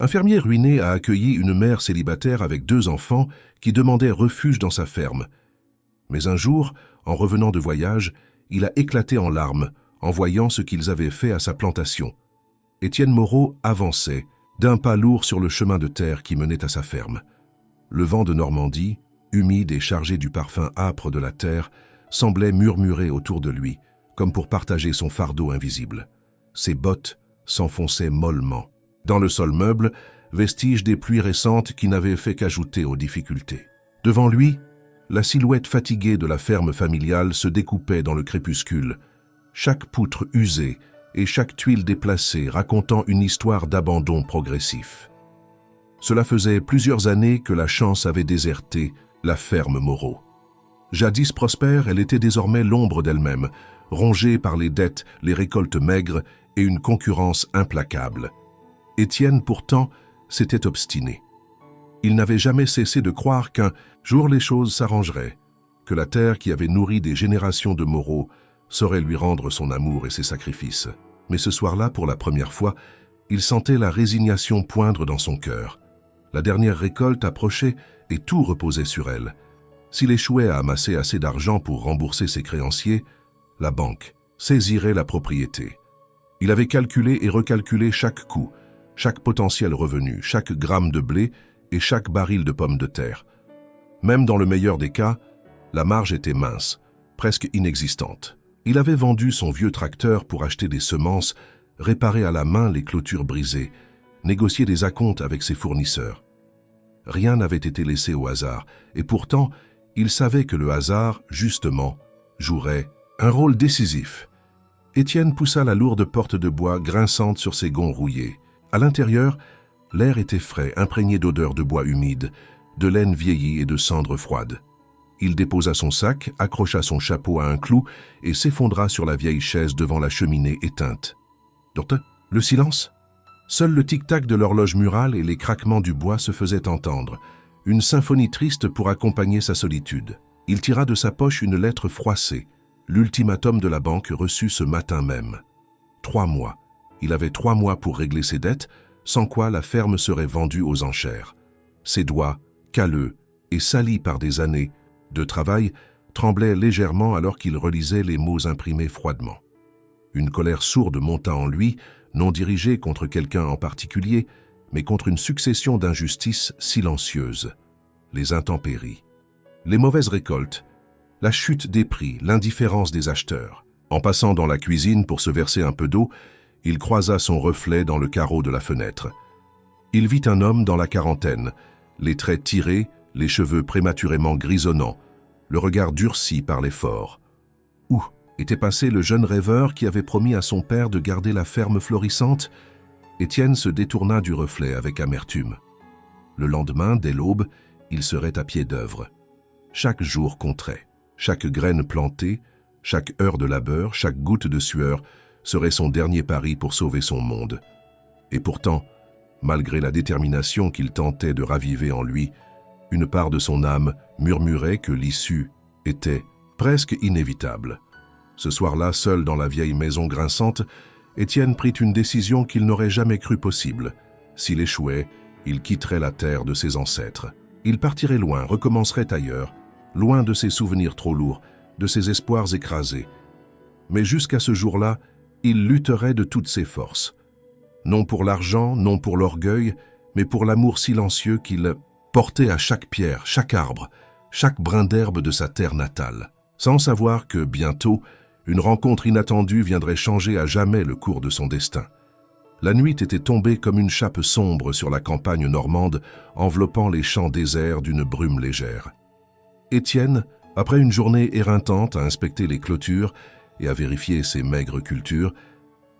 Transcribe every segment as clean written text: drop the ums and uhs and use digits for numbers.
Un fermier ruiné a accueilli une mère célibataire avec 2 enfants qui demandait refuge dans sa ferme. Mais un jour, en revenant de voyage, il a éclaté en larmes en voyant ce qu'ils avaient fait à sa plantation. Étienne Moreau avançait, d'un pas lourd sur le chemin de terre qui menait à sa ferme. Le vent de Normandie, humide et chargé du parfum âpre de la terre, semblait murmurer autour de lui, comme pour partager son fardeau invisible. Ses bottes s'enfonçaient mollement. Dans le sol meuble, vestige des pluies récentes qui n'avaient fait qu'ajouter aux difficultés. Devant lui, la silhouette fatiguée de la ferme familiale se découpait dans le crépuscule, chaque poutre usée et chaque tuile déplacée racontant une histoire d'abandon progressif. Cela faisait plusieurs années que la chance avait déserté la ferme Moreau. Jadis prospère, elle était désormais l'ombre d'elle-même, rongée par les dettes, les récoltes maigres et une concurrence implacable. Étienne, pourtant, s'était obstiné. Il n'avait jamais cessé de croire qu'un jour les choses s'arrangeraient, que la terre qui avait nourri des générations de Moreau saurait lui rendre son amour et ses sacrifices. Mais ce soir-là, pour la première fois, il sentait la résignation poindre dans son cœur. La dernière récolte approchait et tout reposait sur elle. S'il échouait à amasser assez d'argent pour rembourser ses créanciers, la banque saisirait la propriété. Il avait calculé et recalculé chaque coût, chaque potentiel revenu, chaque gramme de blé et chaque baril de pommes de terre. Même dans le meilleur des cas, la marge était mince, presque inexistante. Il avait vendu son vieux tracteur pour acheter des semences, réparer à la main les clôtures brisées, négocier des acomptes avec ses fournisseurs. Rien n'avait été laissé au hasard, et pourtant, il savait que le hasard, justement, jouerait un rôle décisif. Étienne poussa la lourde porte de bois grinçante sur ses gonds rouillés. À l'intérieur, l'air était frais, imprégné d'odeurs de bois humide, de laine vieillie et de cendres froides. Il déposa son sac, accrocha son chapeau à un clou et s'effondra sur la vieille chaise devant la cheminée éteinte. Le silence. Seul le tic-tac de l'horloge murale et les craquements du bois se faisaient entendre, une symphonie triste pour accompagner sa solitude. Il tira de sa poche une lettre froissée, l'ultimatum de la banque reçu ce matin même. 3 mois. Il avait 3 mois pour régler ses dettes, sans quoi la ferme serait vendue aux enchères. Ses doigts, calleux et salis par des années de travail, tremblaient légèrement alors qu'il relisait les mots imprimés froidement. Une colère sourde monta en lui, non dirigée contre quelqu'un en particulier, mais contre une succession d'injustices silencieuses. Les intempéries, les mauvaises récoltes, la chute des prix, l'indifférence des acheteurs. En passant dans la cuisine pour se verser un peu d'eau, il croisa son reflet dans le carreau de la fenêtre. Il vit un homme dans la quarantaine, les traits tirés, les cheveux prématurément grisonnants, le regard durci par l'effort. Où était passé le jeune rêveur qui avait promis à son père de garder la ferme florissante? Étienne se détourna du reflet avec amertume. Le lendemain, dès l'aube, il serait à pied d'œuvre. Chaque jour compterait. Chaque graine plantée, chaque heure de labeur, chaque goutte de sueur serait son dernier pari pour sauver son monde. Et pourtant, malgré la détermination qu'il tentait de raviver en lui, une part de son âme murmurait que l'issue était presque inévitable. Ce soir-là, seul dans la vieille maison grinçante, Étienne prit une décision qu'il n'aurait jamais cru possible. S'il échouait, il quitterait la terre de ses ancêtres. Il partirait loin, recommencerait ailleurs, loin de ses souvenirs trop lourds, de ses espoirs écrasés. Mais jusqu'à ce jour-là, il lutterait de toutes ses forces. Non pour l'argent, non pour l'orgueil, mais pour l'amour silencieux qu'il portait à chaque pierre, chaque arbre, chaque brin d'herbe de sa terre natale, sans savoir que, bientôt, une rencontre inattendue viendrait changer à jamais le cours de son destin. La nuit était tombée comme une chape sombre sur la campagne normande, enveloppant les champs déserts d'une brume légère. Étienne, après une journée éreintante à inspecter les clôtures et à vérifier ses maigres cultures,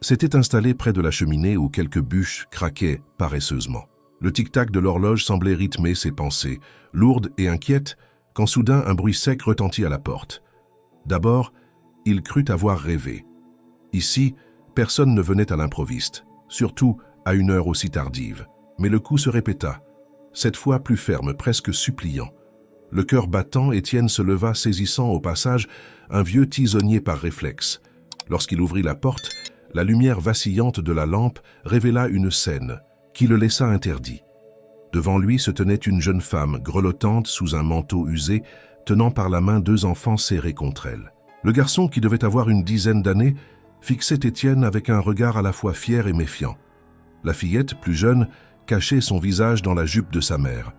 s'était installé près de la cheminée où quelques bûches craquaient paresseusement. Le tic-tac de l'horloge semblait rythmer ses pensées, lourdes et inquiètes, quand soudain un bruit sec retentit à la porte. D'abord, il crut avoir rêvé. Ici, personne ne venait à l'improviste, surtout à une heure aussi tardive. Mais le coup se répéta, cette fois plus ferme, presque suppliant. Le cœur battant, Étienne se leva saisissant au passage un vieux tisonnier par réflexe. Lorsqu'il ouvrit la porte, la lumière vacillante de la lampe révéla une scène, qui le laissa interdit. Devant lui se tenait une jeune femme, grelottante sous un manteau usé, tenant par la main 2 enfants serrés contre elle. Le garçon, qui devait avoir une dizaine d'années, fixait Étienne avec un regard à la fois fier et méfiant. La fillette, plus jeune, cachait son visage dans la jupe de sa mère.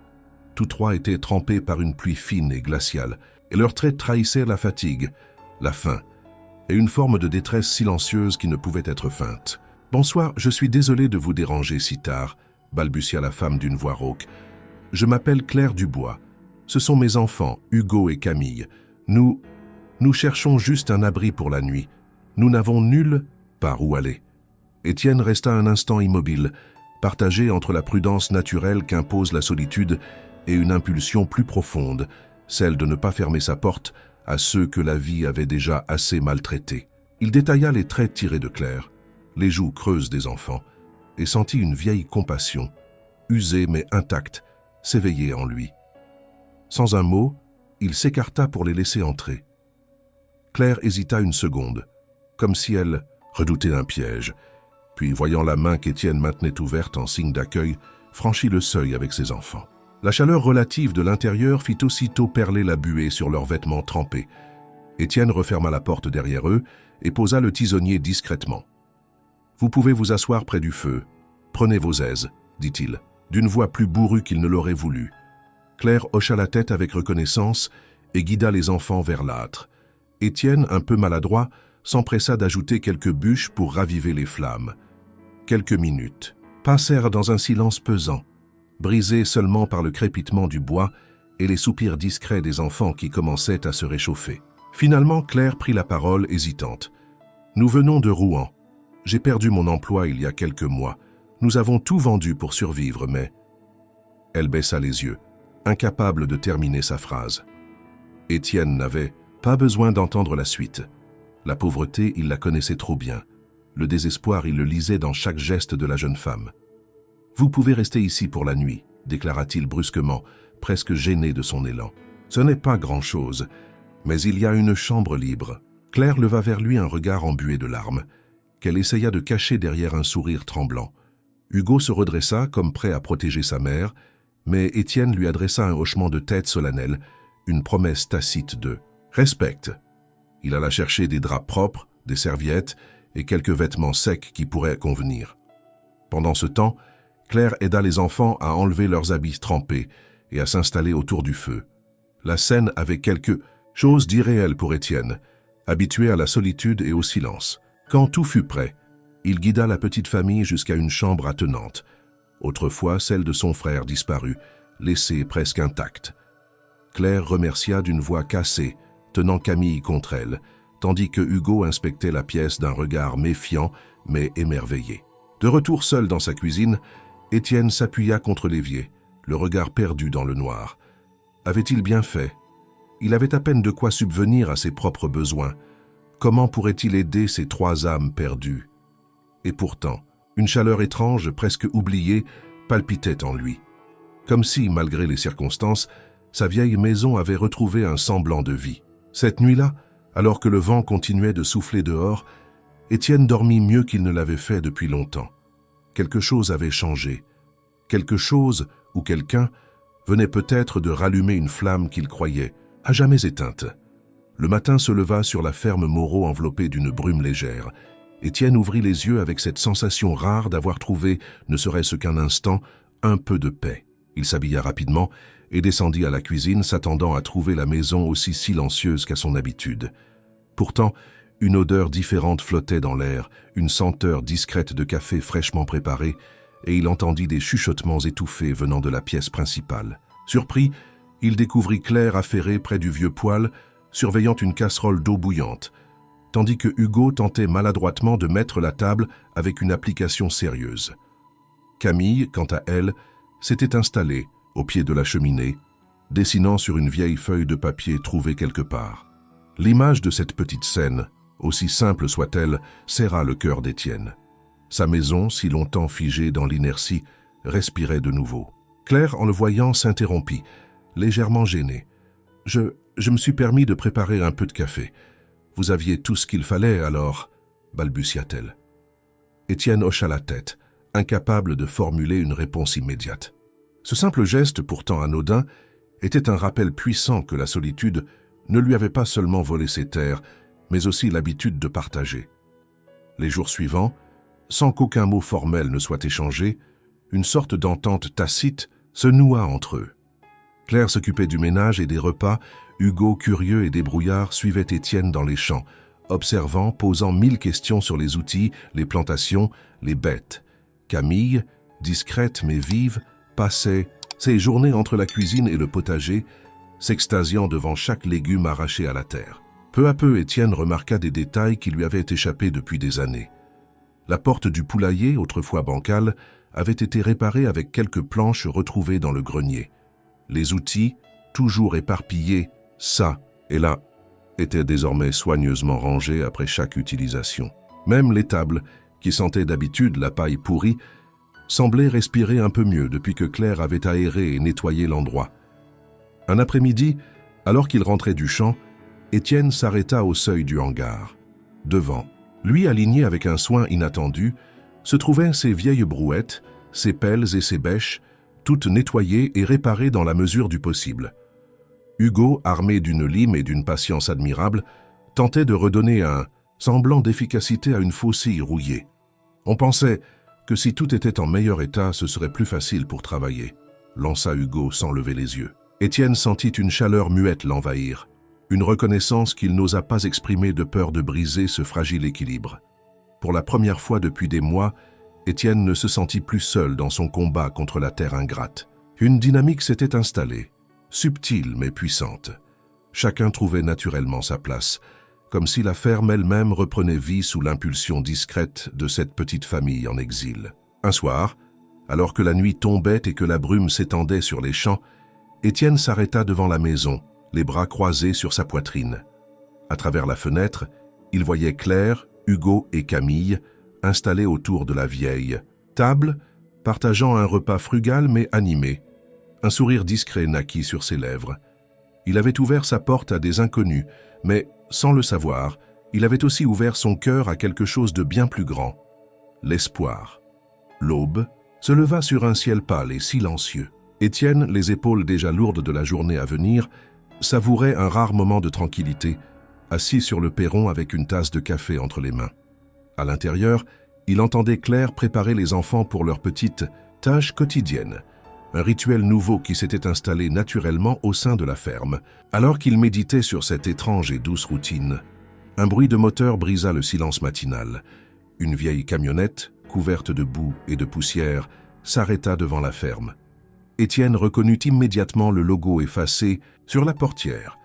Tous 3 étaient trempés par une pluie fine et glaciale, et leurs traits trahissaient la fatigue, la faim, et une forme de détresse silencieuse qui ne pouvait être feinte. « Bonsoir, je suis désolé de vous déranger si tard », balbutia la femme d'une voix rauque. « Je m'appelle Claire Dubois. Ce sont mes enfants, Hugo et Camille. Nous cherchons juste un abri pour la nuit. Nous n'avons nulle part où aller. » Étienne resta un instant immobile, partagé entre la prudence naturelle qu'impose la solitude et une impulsion plus profonde, celle de ne pas fermer sa porte à ceux que la vie avait déjà assez maltraités. Il détailla les traits tirés de Claire, les joues creuses des enfants, et sentit une vieille compassion, usée mais intacte, s'éveiller en lui. Sans un mot, il s'écarta pour les laisser entrer. Claire hésita une seconde, comme si elle redoutait un piège, puis, voyant la main qu'Étienne maintenait ouverte en signe d'accueil, franchit le seuil avec ses enfants. La chaleur relative de l'intérieur fit aussitôt perler la buée sur leurs vêtements trempés. Étienne referma la porte derrière eux et posa le tisonnier discrètement. « Vous pouvez vous asseoir près du feu. Prenez vos aises, dit-il, d'une voix plus bourrue qu'il ne l'aurait voulu. Claire hocha la tête avec reconnaissance et guida les enfants vers l'âtre. Étienne, un peu maladroit, s'empressa d'ajouter quelques bûches pour raviver les flammes. Quelques minutes passèrent dans un silence pesant, brisé seulement par le crépitement du bois et les soupirs discrets des enfants qui commençaient à se réchauffer. Finalement, Claire prit la parole, hésitante. « Nous venons de Rouen. J'ai perdu mon emploi il y a quelques mois. Nous avons tout vendu pour survivre, mais... » Elle baissa les yeux, incapable de terminer sa phrase. Étienne n'avait pas besoin d'entendre la suite. La pauvreté, il la connaissait trop bien. Le désespoir, il le lisait dans chaque geste de la jeune femme. « Vous pouvez rester ici pour la nuit, » déclara-t-il brusquement, presque gêné de son élan. « Ce n'est pas grand-chose, mais il y a une chambre libre. » Claire leva vers lui un regard embué de larmes, qu'elle essaya de cacher derrière un sourire tremblant. Hugo se redressa, comme prêt à protéger sa mère, mais Étienne lui adressa un hochement de tête solennel, une promesse tacite de « respect ». Il alla chercher des draps propres, des serviettes et quelques vêtements secs qui pourraient convenir. Pendant ce temps, Claire aida les enfants à enlever leurs habits trempés et à s'installer autour du feu. La scène avait quelque chose d'irréel pour Étienne, habitué à la solitude et au silence. Quand tout fut prêt, il guida la petite famille jusqu'à une chambre attenante, autrefois celle de son frère disparu, laissée presque intacte. Claire remercia d'une voix cassée, tenant Camille contre elle, tandis que Hugo inspectait la pièce d'un regard méfiant mais émerveillé. De retour seul dans sa cuisine, Étienne s'appuya contre l'évier, le regard perdu dans le noir. Avait-il bien fait? Il avait à peine de quoi subvenir à ses propres besoins. Comment pourrait-il aider ces 3 âmes perdues? Et pourtant, une chaleur étrange, presque oubliée, palpitait en lui. Comme si, malgré les circonstances, sa vieille maison avait retrouvé un semblant de vie. Cette nuit-là, alors que le vent continuait de souffler dehors, Étienne dormit mieux qu'il ne l'avait fait depuis longtemps. Quelque chose avait changé. Quelque chose ou quelqu'un venait peut-être de rallumer une flamme qu'il croyait à jamais éteinte. Le matin se leva sur la ferme Moreau enveloppée d'une brume légère. Étienne ouvrit les yeux avec cette sensation rare d'avoir trouvé, ne serait-ce qu'un instant, un peu de paix. Il s'habilla rapidement et descendit à la cuisine, s'attendant à trouver la maison aussi silencieuse qu'à son habitude. Pourtant, une odeur différente flottait dans l'air, une senteur discrète de café fraîchement préparé, et il entendit des chuchotements étouffés venant de la pièce principale. Surpris, il découvrit Claire affairée près du vieux poêle, surveillant une casserole d'eau bouillante, tandis que Hugo tentait maladroitement de mettre la table avec une application sérieuse. Camille, quant à elle, s'était installée, au pied de la cheminée, dessinant sur une vieille feuille de papier trouvée quelque part. L'image de cette petite scène, aussi simple soit-elle, serra le cœur d'Étienne. Sa maison, si longtemps figée dans l'inertie, respirait de nouveau. Claire, en le voyant, s'interrompit, légèrement gênée. « Je me suis permis de préparer un peu de café. Vous aviez tout ce qu'il fallait, alors ?» balbutia-t-elle. Étienne hocha la tête, incapable de formuler une réponse immédiate. Ce simple geste, pourtant anodin, était un rappel puissant que la solitude ne lui avait pas seulement volé ses terres, mais aussi l'habitude de partager. Les jours suivants, sans qu'aucun mot formel ne soit échangé, une sorte d'entente tacite se noua entre eux. Claire s'occupait du ménage et des repas, Hugo, curieux et débrouillard, suivait Étienne dans les champs, observant, posant 1000 questions sur les outils, les plantations, les bêtes. Camille, discrète mais vive, passait ses journées entre la cuisine et le potager, s'extasiant devant chaque légume arraché à la terre. Peu à peu, Étienne remarqua des détails qui lui avaient échappé depuis des années. La porte du poulailler, autrefois bancale, avait été réparée avec quelques planches retrouvées dans le grenier. Les outils, toujours éparpillés, ça et là, étaient désormais soigneusement rangés après chaque utilisation. Même l'étable, qui sentait d'habitude la paille pourrie, semblait respirer un peu mieux depuis que Claire avait aéré et nettoyé l'endroit. Un après-midi, alors qu'il rentrait du champ, Étienne s'arrêta au seuil du hangar. Devant, lui aligné avec un soin inattendu, se trouvaient ses vieilles brouettes, ses pelles et ses bêches, toutes nettoyées et réparées dans la mesure du possible. Hugo, armé d'une lime et d'une patience admirable, tentait de redonner un semblant d'efficacité à une faucille rouillée. On pensait que si tout était en meilleur état, ce serait plus facile pour travailler, lança Hugo sans lever les yeux. Étienne sentit une chaleur muette l'envahir, une reconnaissance qu'il n'osa pas exprimer de peur de briser ce fragile équilibre. Pour la première fois depuis des mois, Étienne ne se sentit plus seul dans son combat contre la terre ingrate. Une dynamique s'était installée, subtile mais puissante. Chacun trouvait naturellement sa place, comme si la ferme elle-même reprenait vie sous l'impulsion discrète de cette petite famille en exil. Un soir, alors que la nuit tombait et que la brume s'étendait sur les champs, Étienne s'arrêta devant la maison, les bras croisés sur sa poitrine. À travers la fenêtre, il voyait Claire, Hugo et Camille installés autour de la vieille table, partageant un repas frugal mais animé. Un sourire discret naquit sur ses lèvres. Il avait ouvert sa porte à des inconnus, mais, sans le savoir, il avait aussi ouvert son cœur à quelque chose de bien plus grand, l'espoir. L'aube se leva sur un ciel pâle et silencieux. Étienne, les épaules déjà lourdes de la journée à venir, savourait un rare moment de tranquillité, assis sur le perron avec une tasse de café entre les mains. À l'intérieur, il entendait Claire préparer les enfants pour leurs petites tâches quotidiennes, un rituel nouveau qui s'était installé naturellement au sein de la ferme. Alors qu'il méditait sur cette étrange et douce routine, un bruit de moteur brisa le silence matinal. Une vieille camionnette, couverte de boue et de poussière, s'arrêta devant la ferme. Étienne reconnut immédiatement le logo effacé sur la portière.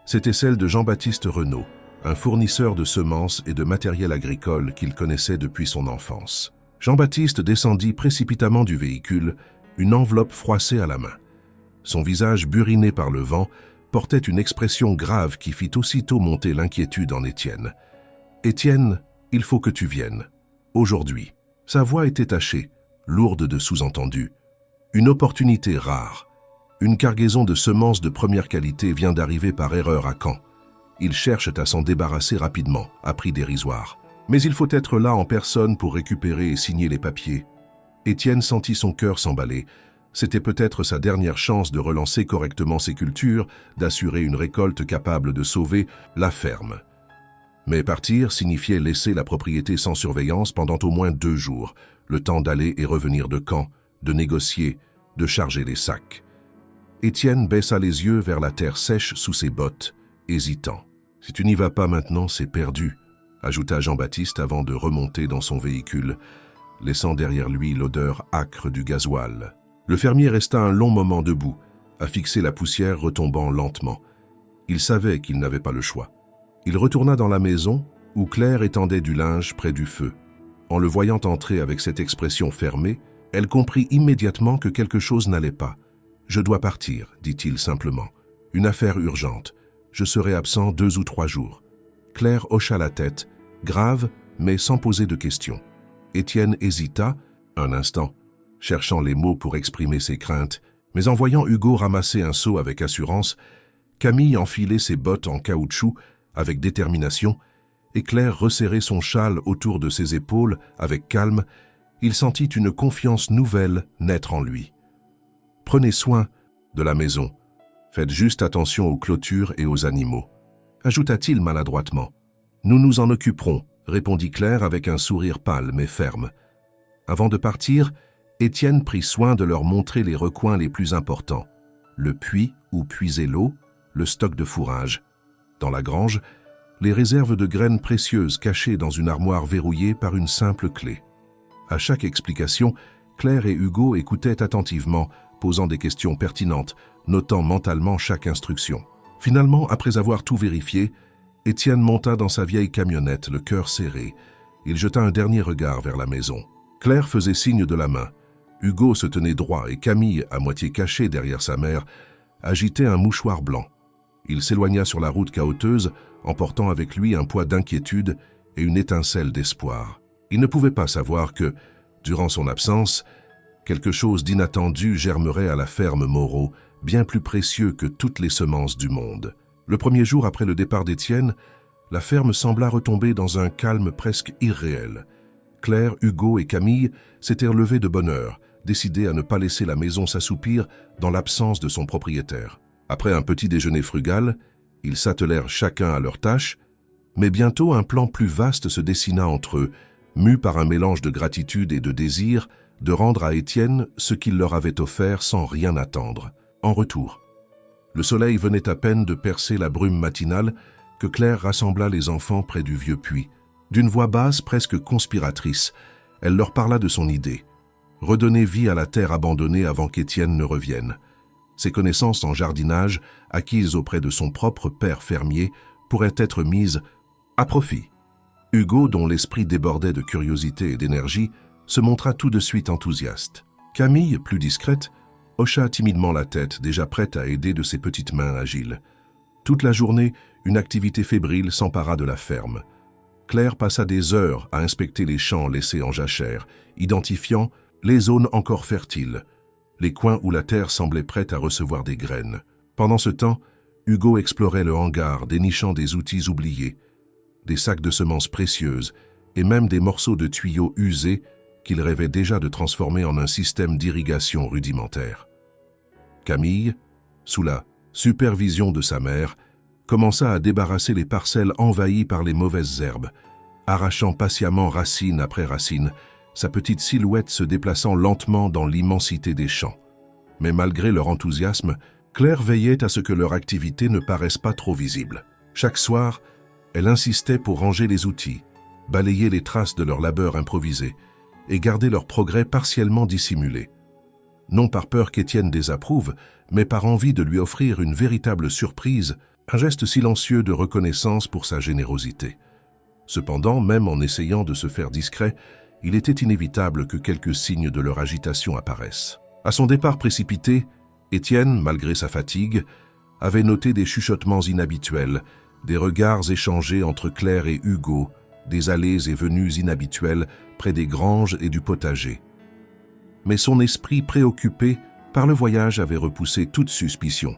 C'était celle de Jean-Baptiste Renaud, un fournisseur de semences et de matériel agricole qu'il connaissait depuis son enfance. Jean-Baptiste descendit précipitamment du véhicule, une enveloppe froissée à la main. Son visage buriné par le vent portait une expression grave qui fit aussitôt monter l'inquiétude en Étienne. « Étienne, il faut que tu viennes. Aujourd'hui. » Sa voix était tachée, lourde de sous-entendus. Une opportunité rare. Une cargaison de semences de première qualité vient d'arriver par erreur à Caen. Ils cherchent à s'en débarrasser rapidement, à prix dérisoire. Mais il faut être là en personne pour récupérer et signer les papiers. Étienne sentit son cœur s'emballer. C'était peut-être sa dernière chance de relancer correctement ses cultures, d'assurer une récolte capable de sauver la ferme. Mais partir signifiait laisser la propriété sans surveillance pendant au moins 2 jours, le temps d'aller et revenir de Caen, de négocier, de charger les sacs. Étienne baissa les yeux vers la terre sèche sous ses bottes, hésitant. « Si tu n'y vas pas maintenant, c'est perdu », ajouta Jean-Baptiste avant de remonter dans son véhicule, laissant derrière lui l'odeur âcre du gasoil. Le fermier resta un long moment debout, à fixer la poussière retombant lentement. Il savait qu'il n'avait pas le choix. Il retourna dans la maison, où Claire étendait du linge près du feu. En le voyant entrer avec cette expression fermée, elle comprit immédiatement que quelque chose n'allait pas. « Je dois partir », dit-il simplement. « Une affaire urgente. Je serai absent 2 ou 3 jours. » Claire hocha la tête, grave mais sans poser de questions. Étienne hésita un instant, cherchant les mots pour exprimer ses craintes, mais en voyant Hugo ramasser un seau avec assurance, Camille enfilait ses bottes en caoutchouc avec détermination, et Claire resserrait son châle autour de ses épaules avec calme, il sentit une confiance nouvelle naître en lui. « Prenez soin de la maison. Faites juste attention aux clôtures et aux animaux. » ajouta-t-il maladroitement. « Nous nous en occuperons, » répondit Claire avec un sourire pâle mais ferme. Avant de partir, Étienne prit soin de leur montrer les recoins les plus importants. Le puits où puiser l'eau, le stock de fourrage. Dans la grange, les réserves de graines précieuses cachées dans une armoire verrouillée par une simple clé. À chaque explication, Claire et Hugo écoutaient attentivement, posant des questions pertinentes, notant mentalement chaque instruction. Finalement, après avoir tout vérifié, Étienne monta dans sa vieille camionnette, le cœur serré. Il jeta un dernier regard vers la maison. Claire faisait signe de la main. Hugo se tenait droit et Camille, à moitié cachée derrière sa mère, agitait un mouchoir blanc. Il s'éloigna sur la route cahoteuse, emportant avec lui un poids d'inquiétude et une étincelle d'espoir. Il ne pouvait pas savoir que, durant son absence, quelque chose d'inattendu germerait à la ferme Moreau, bien plus précieux que toutes les semences du monde. Le premier jour après le départ d'Étienne, la ferme sembla retomber dans un calme presque irréel. Claire, Hugo et Camille s'étaient levés de bonne heure, décidés à ne pas laisser la maison s'assoupir dans l'absence de son propriétaire. Après un petit déjeuner frugal, ils s'attelèrent chacun à leur tâche, mais bientôt un plan plus vaste se dessina entre eux, mus par un mélange de gratitude et de désir de rendre à Étienne ce qu'il leur avait offert sans rien attendre. En retour, le soleil venait à peine de percer la brume matinale que Claire rassembla les enfants près du vieux puits. D'une voix basse, presque conspiratrice, elle leur parla de son idée. Redonner vie à la terre abandonnée avant qu'Étienne ne revienne. Ses connaissances en jardinage, acquises auprès de son propre père fermier, pourraient être mises à profit. Hugo, dont l'esprit débordait de curiosité et d'énergie, se montra tout de suite enthousiaste. Camille, plus discrète, hocha timidement la tête, déjà prête à aider de ses petites mains agiles. Toute la journée, une activité fébrile s'empara de la ferme. Claire passa des heures à inspecter les champs laissés en jachère, identifiant les zones encore fertiles, les coins où la terre semblait prête à recevoir des graines. Pendant ce temps, Hugo explorait le hangar, dénichant des outils oubliés, des sacs de semences précieuses et même des morceaux de tuyaux usés qu'il rêvait déjà de transformer en un système d'irrigation rudimentaire. Camille, sous la supervision de sa mère, commença à débarrasser les parcelles envahies par les mauvaises herbes, arrachant patiemment racine après racine, sa petite silhouette se déplaçant lentement dans l'immensité des champs. Mais malgré leur enthousiasme, Claire veillait à ce que leur activité ne paraisse pas trop visible. Chaque soir, elle insistait pour ranger les outils, balayer les traces de leur labeur improvisé et garder leur progrès partiellement dissimulé. Non par peur qu'Étienne désapprouve, mais par envie de lui offrir une véritable surprise, un geste silencieux de reconnaissance pour sa générosité. Cependant, même en essayant de se faire discret, il était inévitable que quelques signes de leur agitation apparaissent. À son départ précipité, Étienne, malgré sa fatigue, avait noté des chuchotements inhabituels, des regards échangés entre Claire et Hugo, des allées et venues inhabituelles près des granges et du potager. Mais son esprit préoccupé par le voyage avait repoussé toute suspicion,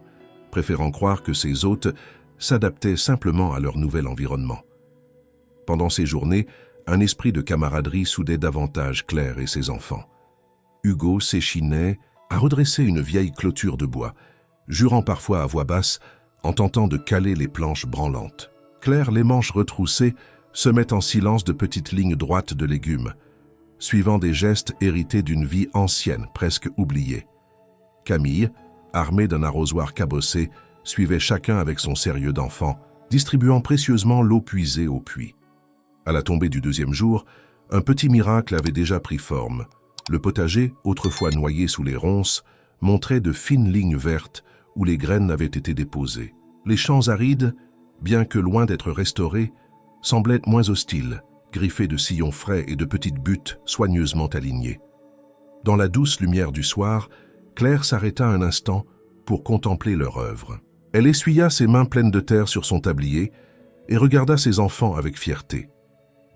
préférant croire que ses hôtes s'adaptaient simplement à leur nouvel environnement. Pendant ces journées, un esprit de camaraderie soudait davantage Claire et ses enfants. Hugo s'échinait à redresser une vieille clôture de bois, jurant parfois à voix basse en tentant de caler les planches branlantes. Claire, les manches retroussées, semait en silence de petites lignes droites de légumes, suivant des gestes hérités d'une vie ancienne, presque oubliée. Camille, armée d'un arrosoir cabossé, suivait chacun avec son sérieux d'enfant, distribuant précieusement l'eau puisée au puits. À la tombée du deuxième jour, un petit miracle avait déjà pris forme. Le potager, autrefois noyé sous les ronces, montrait de fines lignes vertes où les graines avaient été déposées. Les champs arides, bien que loin d'être restaurés, semblaient moins hostiles, griffés de sillons frais et de petites buttes soigneusement alignées. Dans la douce lumière du soir, Claire s'arrêta un instant pour contempler leur œuvre. Elle essuya ses mains pleines de terre sur son tablier et regarda ses enfants avec fierté.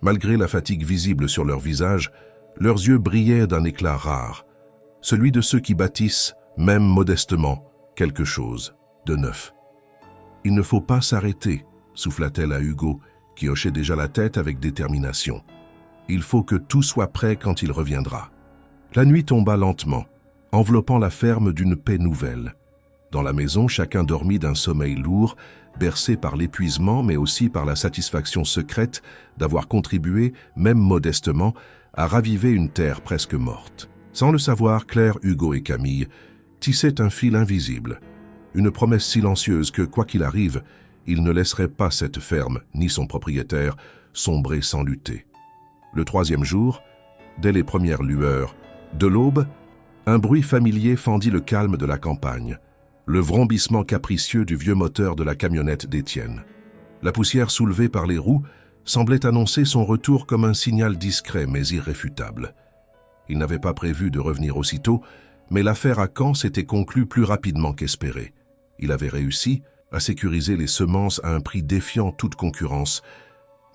Malgré la fatigue visible sur leurs visages, leurs yeux brillaient d'un éclat rare, celui de ceux qui bâtissent, même modestement, quelque chose de neuf. « Il ne faut pas s'arrêter », souffla-t-elle à Hugo, qui hochait déjà la tête avec détermination. Il faut que tout soit prêt quand il reviendra. La nuit tomba lentement, enveloppant la ferme d'une paix nouvelle. Dans la maison, chacun dormit d'un sommeil lourd, bercé par l'épuisement mais aussi par la satisfaction secrète d'avoir contribué, même modestement, à raviver une terre presque morte. Sans le savoir, Claire, Hugo et Camille tissaient un fil invisible, une promesse silencieuse que, quoi qu'il arrive, ils ne laisseraient pas cette ferme, ni son propriétaire, sombrer sans lutter. Le troisième jour, dès les premières lueurs de l'aube, un bruit familier fendit le calme de la campagne, le vrombissement capricieux du vieux moteur de la camionnette d'Étienne. La poussière soulevée par les roues semblait annoncer son retour comme un signal discret mais irréfutable. Il n'avait pas prévu de revenir aussitôt, mais l'affaire à Caen s'était conclue plus rapidement qu'espéré. Il avait réussi à sécuriser les semences à un prix défiant toute concurrence,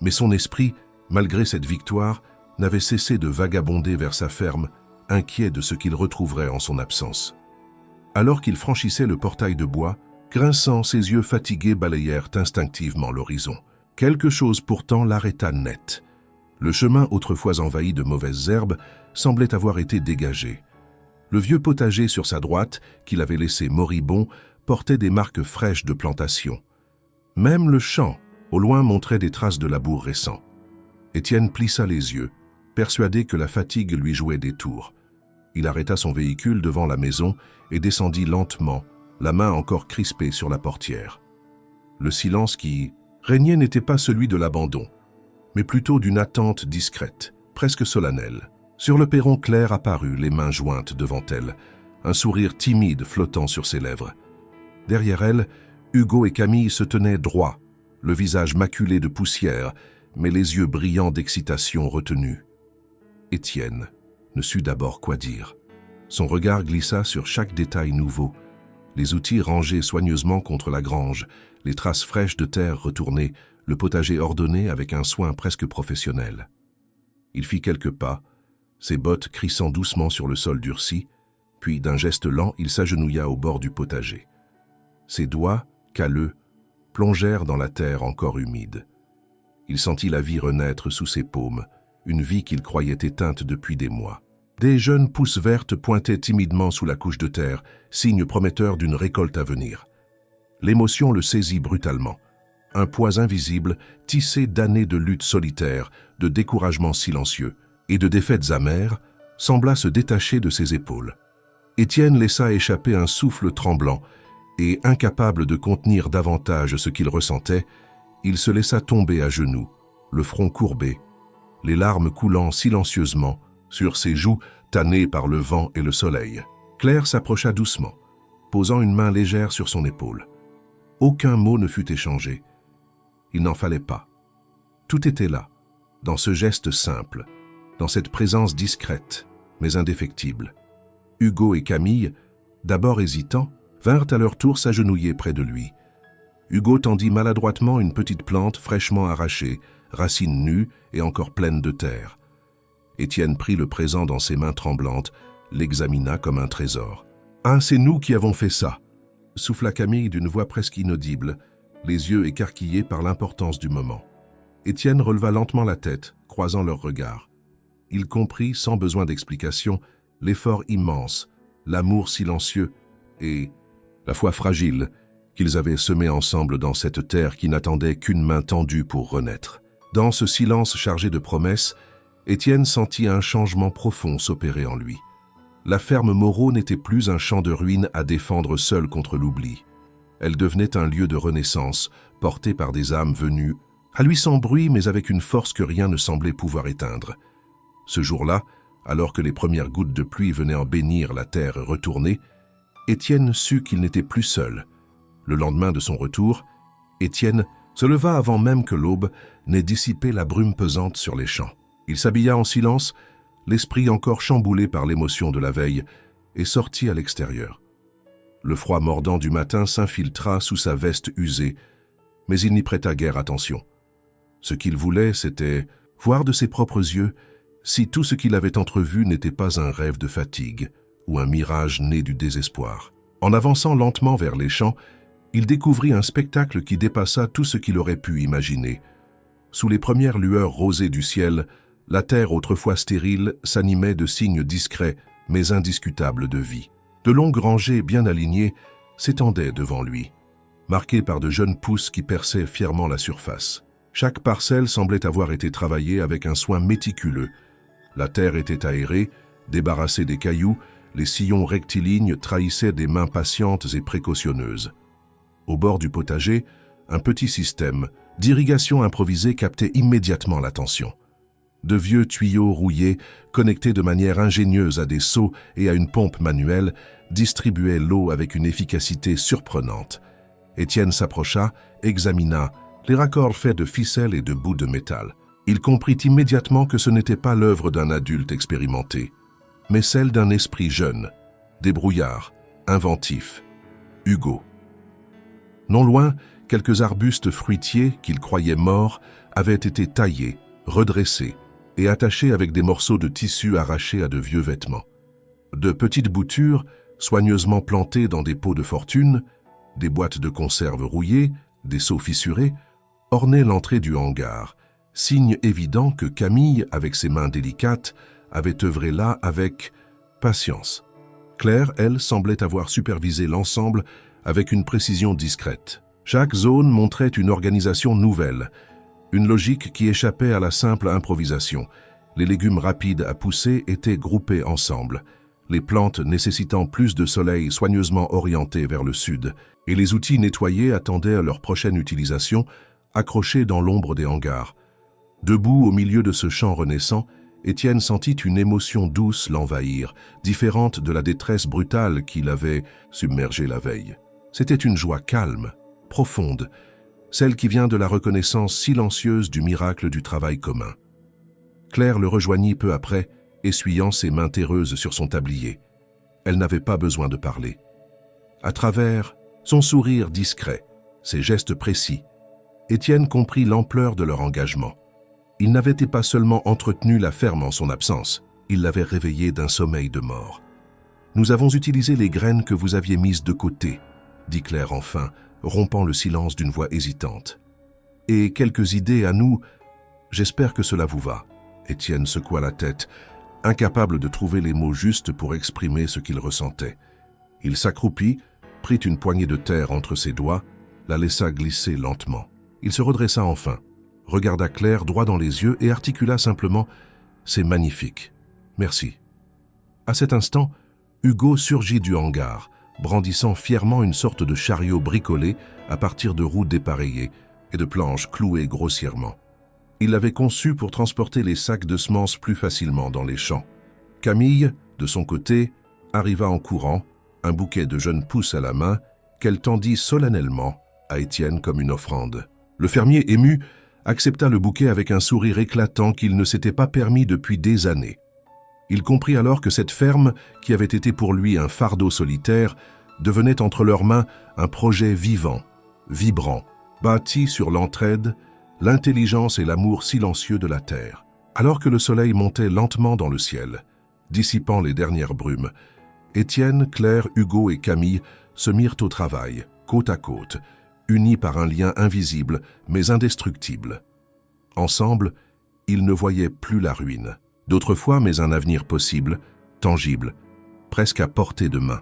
mais son esprit, malgré cette victoire, n'avait cessé de vagabonder vers sa ferme, inquiet de ce qu'il retrouverait en son absence. Alors qu'il franchissait le portail de bois, grinçant, ses yeux fatigués balayèrent instinctivement l'horizon. Quelque chose pourtant l'arrêta net. Le chemin, autrefois envahi de mauvaises herbes, semblait avoir été dégagé. Le vieux potager sur sa droite, qu'il avait laissé moribond, portait des marques fraîches de plantation. Même le champ, au loin, montrait des traces de labour récent. Étienne plissa les yeux, persuadé que la fatigue lui jouait des tours. Il arrêta son véhicule devant la maison et descendit lentement, la main encore crispée sur la portière. Le silence qui régnait n'était pas celui de l'abandon, mais plutôt d'une attente discrète, presque solennelle. Sur le perron, Claire apparut, les mains jointes devant elle, un sourire timide flottant sur ses lèvres. Derrière elle, Hugo et Camille se tenaient droits, le visage maculé de poussière, mais les yeux brillants d'excitation retenus. Étienne ne sut d'abord quoi dire. Son regard glissa sur chaque détail nouveau, les outils rangés soigneusement contre la grange, les traces fraîches de terre retournées, le potager ordonné avec un soin presque professionnel. Il fit quelques pas, ses bottes crissant doucement sur le sol durci, puis d'un geste lent, il s'agenouilla au bord du potager. Ses doigts, calleux, plongèrent dans la terre encore humide. Il sentit la vie renaître sous ses paumes, une vie qu'il croyait éteinte depuis des mois. Des jeunes pousses vertes pointaient timidement sous la couche de terre, signe prometteur d'une récolte à venir. L'émotion le saisit brutalement. Un poids invisible, tissé d'années de lutte solitaire, de découragement silencieux et de défaites amères, sembla se détacher de ses épaules. Étienne laissa échapper un souffle tremblant et, incapable de contenir davantage ce qu'il ressentait, il se laissa tomber à genoux, le front courbé, les larmes coulant silencieusement sur ses joues tannées par le vent et le soleil. Claire s'approcha doucement, posant une main légère sur son épaule. Aucun mot ne fut échangé. Il n'en fallait pas. Tout était là, dans ce geste simple, dans cette présence discrète, mais indéfectible. Hugo et Camille, d'abord hésitants, vinrent à leur tour s'agenouiller près de lui. Hugo tendit maladroitement une petite plante fraîchement arrachée, racines nues et encore pleines de terre. Étienne prit le présent dans ses mains tremblantes, l'examina comme un trésor. « Ah, c'est nous qui avons fait ça !» souffla Camille d'une voix presque inaudible, les yeux écarquillés par l'importance du moment. Étienne releva lentement la tête, croisant leurs regards. Il comprit, sans besoin d'explication, l'effort immense, l'amour silencieux et la foi fragile qu'ils avaient semé ensemble dans cette terre qui n'attendait qu'une main tendue pour renaître. Dans ce silence chargé de promesses, Étienne sentit un changement profond s'opérer en lui. La ferme Moreau n'était plus un champ de ruines à défendre seul contre l'oubli. Elle devenait un lieu de renaissance, porté par des âmes venues, à lui sans bruit mais avec une force que rien ne semblait pouvoir éteindre. Ce jour-là, alors que les premières gouttes de pluie venaient en bénir la terre retournée, Étienne sut qu'il n'était plus seul. Le lendemain de son retour, Étienne se leva avant même que l'aube n'ait dissipé la brume pesante sur les champs. Il s'habilla en silence, l'esprit encore chamboulé par l'émotion de la veille, et sortit à l'extérieur. Le froid mordant du matin s'infiltra sous sa veste usée, mais il n'y prêta guère attention. Ce qu'il voulait, c'était voir de ses propres yeux si tout ce qu'il avait entrevu n'était pas un rêve de fatigue ou un mirage né du désespoir. En avançant lentement vers les champs, il découvrit un spectacle qui dépassa tout ce qu'il aurait pu imaginer. Sous les premières lueurs rosées du ciel, La terre autrefois stérile s'animait de signes discrets mais indiscutables de vie. De longues rangées bien alignées s'étendaient devant lui, marquées par de jeunes pousses qui perçaient fièrement la surface. Chaque parcelle semblait avoir été travaillée avec un soin méticuleux. La terre était aérée, débarrassée des cailloux, les sillons rectilignes trahissaient des mains patientes et précautionneuses. Au bord du potager, un petit système d'irrigation improvisée captait immédiatement l'attention. De vieux tuyaux rouillés, connectés de manière ingénieuse à des seaux et à une pompe manuelle, distribuaient l'eau avec une efficacité surprenante. Étienne s'approcha, examina les raccords faits de ficelles et de bouts de métal. Il comprit immédiatement que ce n'était pas l'œuvre d'un adulte expérimenté, mais celle d'un esprit jeune, débrouillard, inventif, Hugo. Non loin, quelques arbustes fruitiers qu'il croyait morts avaient été taillés, redressés et attachés avec des morceaux de tissu arrachés à de vieux vêtements. De petites boutures, soigneusement plantées dans des pots de fortune, des boîtes de conserve rouillées, des seaux fissurés, ornaient l'entrée du hangar, signe évident que Camille, avec ses mains délicates, avait œuvré là avec patience. Claire, elle, semblait avoir supervisé l'ensemble avec une précision discrète. Chaque zone montrait une organisation nouvelle, une logique qui échappait à la simple improvisation. Les légumes rapides à pousser étaient groupés ensemble, les plantes nécessitant plus de soleil soigneusement orientées vers le sud, et les outils nettoyés attendaient leur prochaine utilisation, accrochés dans l'ombre des hangars. Debout au milieu de ce champ renaissant, Étienne sentit une émotion douce l'envahir, différente de la détresse brutale qui l'avait submergé la veille. C'était une joie calme, profonde, celle qui vient de la reconnaissance silencieuse du miracle du travail commun. Claire le rejoignit peu après, essuyant ses mains terreuses sur son tablier. Elle n'avait pas besoin de parler. À travers son sourire discret, ses gestes précis, Étienne comprit l'ampleur de leur engagement. Ils n'avaient pas seulement entretenu la ferme en son absence, ils l'avaient réveillée d'un sommeil de mort. « Nous avons utilisé les graines que vous aviez mises de côté », dit Claire enfin, rompant le silence d'une voix hésitante. « Et quelques idées à nous, j'espère que cela vous va. » Étienne secoua la tête, incapable de trouver les mots justes pour exprimer ce qu'il ressentait. Il s'accroupit, prit une poignée de terre entre ses doigts, la laissa glisser lentement. Il se redressa enfin, regarda Claire droit dans les yeux et articula simplement « C'est magnifique. Merci. » À cet instant, Hugo surgit du hangar, brandissant fièrement une sorte de chariot bricolé à partir de roues dépareillées et de planches clouées grossièrement. Il l'avait conçu pour transporter les sacs de semences plus facilement dans les champs. Camille, de son côté, arriva en courant, un bouquet de jeunes pousses à la main, qu'elle tendit solennellement à Étienne comme une offrande. Le fermier, ému, accepta le bouquet avec un sourire éclatant qu'il ne s'était pas permis depuis des années. Il comprit alors que cette ferme, qui avait été pour lui un fardeau solitaire, devenait entre leurs mains un projet vivant, vibrant, bâti sur l'entraide, l'intelligence et l'amour silencieux de la terre. Alors que le soleil montait lentement dans le ciel, dissipant les dernières brumes, Étienne, Claire, Hugo et Camille se mirent au travail, côte à côte, unis par un lien invisible mais indestructible. Ensemble, ils ne voyaient plus la ruine, d'autrefois mais un avenir possible, tangible, presque à portée de main.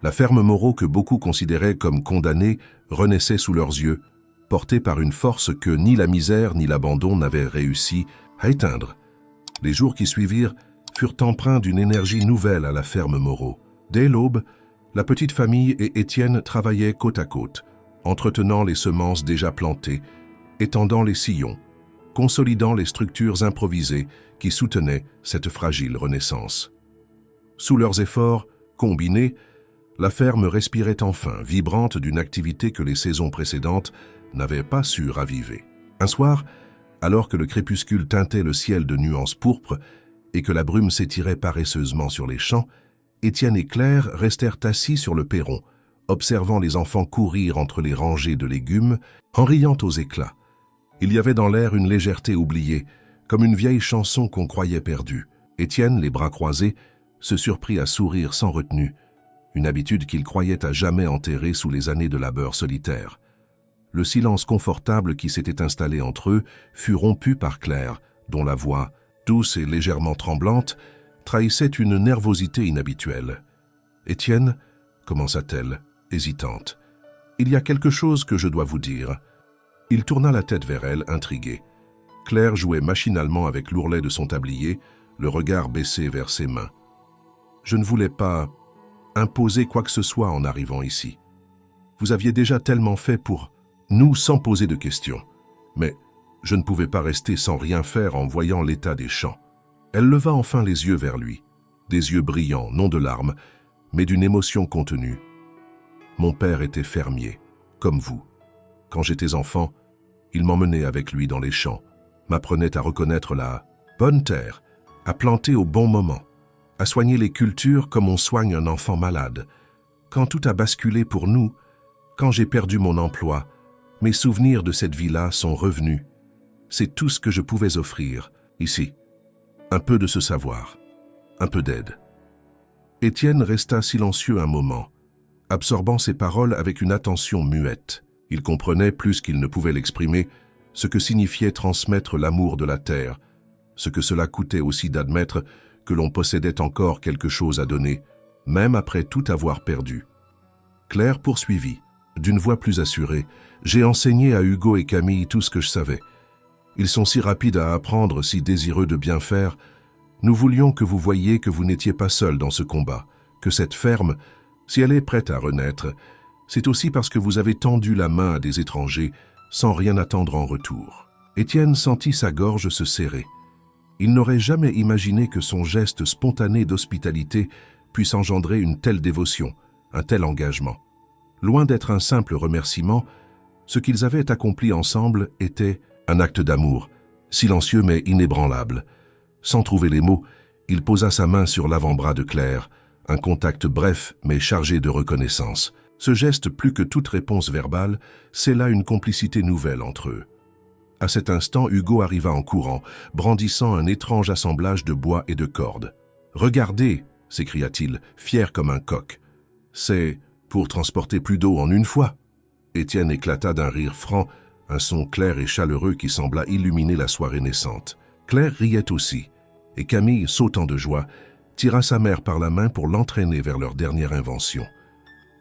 La ferme Moreau que beaucoup considéraient comme condamnée renaissait sous leurs yeux, portée par une force que ni la misère ni l'abandon n'avaient réussi à éteindre. Les jours qui suivirent furent empreints d'une énergie nouvelle à la ferme Moreau. Dès l'aube, la petite famille et Étienne travaillaient côte à côte, entretenant les semences déjà plantées, étendant les sillons, consolidant les structures improvisées qui soutenaient cette fragile renaissance. Sous leurs efforts, combinés, la ferme respirait enfin, vibrante d'une activité que les saisons précédentes n'avaient pas su raviver. Un soir, alors que le crépuscule teintait le ciel de nuances pourpres et que la brume s'étirait paresseusement sur les champs, Étienne et Claire restèrent assis sur le perron, observant les enfants courir entre les rangées de légumes, en riant aux éclats. Il y avait dans l'air une légèreté oubliée, comme une vieille chanson qu'on croyait perdue. Étienne, les bras croisés, se surprit à sourire sans retenue, une habitude qu'il croyait à jamais enterrée sous les années de labeur solitaire. Le silence confortable qui s'était installé entre eux fut rompu par Claire, dont la voix, douce et légèrement tremblante, trahissait une nervosité inhabituelle. « Étienne, commença-t-elle, hésitante, il y a quelque chose que je dois vous dire. » Il tourna la tête vers elle, intrigué. Claire jouait machinalement avec l'ourlet de son tablier, le regard baissé vers ses mains. « Je ne voulais pas imposer quoi que ce soit en arrivant ici. Vous aviez déjà tellement fait pour nous sans poser de questions. Mais je ne pouvais pas rester sans rien faire en voyant l'état des champs. » Elle leva enfin les yeux vers lui, des yeux brillants, non de larmes, mais d'une émotion contenue. « Mon père était fermier, comme vous. Quand j'étais enfant, il m'emmenait avec lui dans les champs, m'apprenait à reconnaître la bonne terre, à planter au bon moment, à soigner les cultures comme on soigne un enfant malade. Quand tout a basculé pour nous, quand j'ai perdu mon emploi, mes souvenirs de cette vie-là sont revenus. C'est tout ce que je pouvais offrir, ici. Un peu de ce savoir, un peu d'aide. » Étienne resta silencieux un moment, absorbant ses paroles avec une attention muette. Il comprenait, plus qu'il ne pouvait l'exprimer, ce que signifiait transmettre l'amour de la terre, ce que cela coûtait aussi d'admettre que l'on possédait encore quelque chose à donner, même après tout avoir perdu. Claire poursuivit, d'une voix plus assurée. « J'ai enseigné à Hugo et Camille tout ce que je savais. Ils sont si rapides à apprendre, si désireux de bien faire. Nous voulions que vous voyiez que vous n'étiez pas seul dans ce combat, que cette ferme, si elle est prête à renaître, c'est aussi parce que vous avez tendu la main à des étrangers sans rien attendre en retour. » Étienne sentit sa gorge se serrer. Il n'aurait jamais imaginé que son geste spontané d'hospitalité puisse engendrer une telle dévotion, un tel engagement. Loin d'être un simple remerciement, ce qu'ils avaient accompli ensemble était un acte d'amour, silencieux mais inébranlable. Sans trouver les mots, il posa sa main sur l'avant-bras de Claire, un contact bref mais chargé de reconnaissance. Ce geste, plus que toute réponse verbale, scella une complicité nouvelle entre eux. À cet instant, Hugo arriva en courant, brandissant un étrange assemblage de bois et de cordes. « Regardez !» s'écria-t-il, fier comme un coq. « C'est pour transporter plus d'eau en une fois !» Étienne éclata d'un rire franc, un son clair et chaleureux qui sembla illuminer la soirée naissante. Claire riait aussi, et Camille, sautant de joie, tira sa mère par la main pour l'entraîner vers leur dernière invention.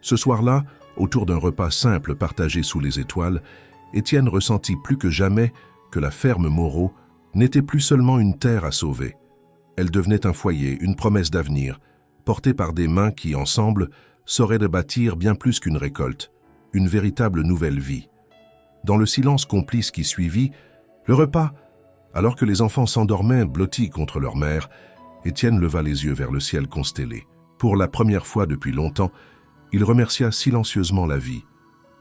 Ce soir-là, autour d'un repas simple partagé sous les étoiles, Étienne ressentit plus que jamais que la ferme Moreau n'était plus seulement une terre à sauver. Elle devenait un foyer, une promesse d'avenir, portée par des mains qui, ensemble, sauraient de bâtir bien plus qu'une récolte, une véritable nouvelle vie. Dans le silence complice qui suivit, le repas, alors que les enfants s'endormaient blottis contre leur mère, Étienne leva les yeux vers le ciel constellé. Pour la première fois depuis longtemps, il remercia silencieusement la vie,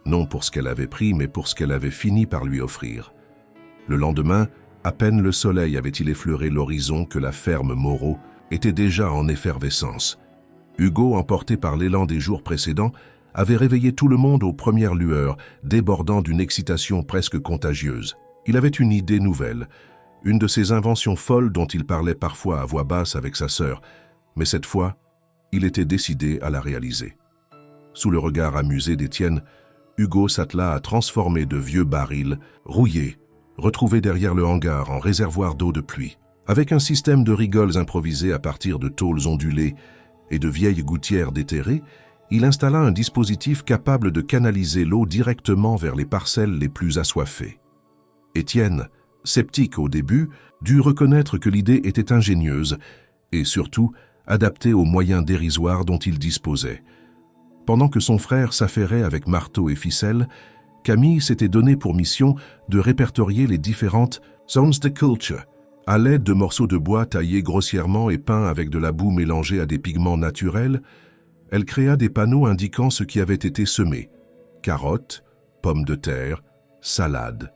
non pour ce qu'elle avait pris, mais pour ce qu'elle avait fini par lui offrir. Le lendemain, à peine le soleil avait-il effleuré l'horizon que la ferme Moreau était déjà en effervescence. Hugo, emporté par l'élan des jours précédents, avait réveillé tout le monde aux premières lueurs, débordant d'une excitation presque contagieuse. Il avait une idée nouvelle, une de ces inventions folles dont il parlait parfois à voix basse avec sa sœur, mais cette fois, il était décidé à la réaliser. Sous le regard amusé d'Étienne, Hugo s'attela à transformer de vieux barils, rouillés, retrouvés derrière le hangar en réservoir d'eau de pluie. Avec un système de rigoles improvisé à partir de tôles ondulées et de vieilles gouttières déterrées, il installa un dispositif capable de canaliser l'eau directement vers les parcelles les plus assoiffées. Étienne, sceptique au début, dut reconnaître que l'idée était ingénieuse et surtout adaptée aux moyens dérisoires dont il disposait. Pendant que son frère s'affairait avec marteau et ficelle, Camille s'était donné pour mission de répertorier les différentes « zones de culture » à l'aide de morceaux de bois taillés grossièrement et peints avec de la boue mélangée à des pigments naturels. Elle créa des panneaux indiquant ce qui avait été semé – carottes, pommes de terre, salades.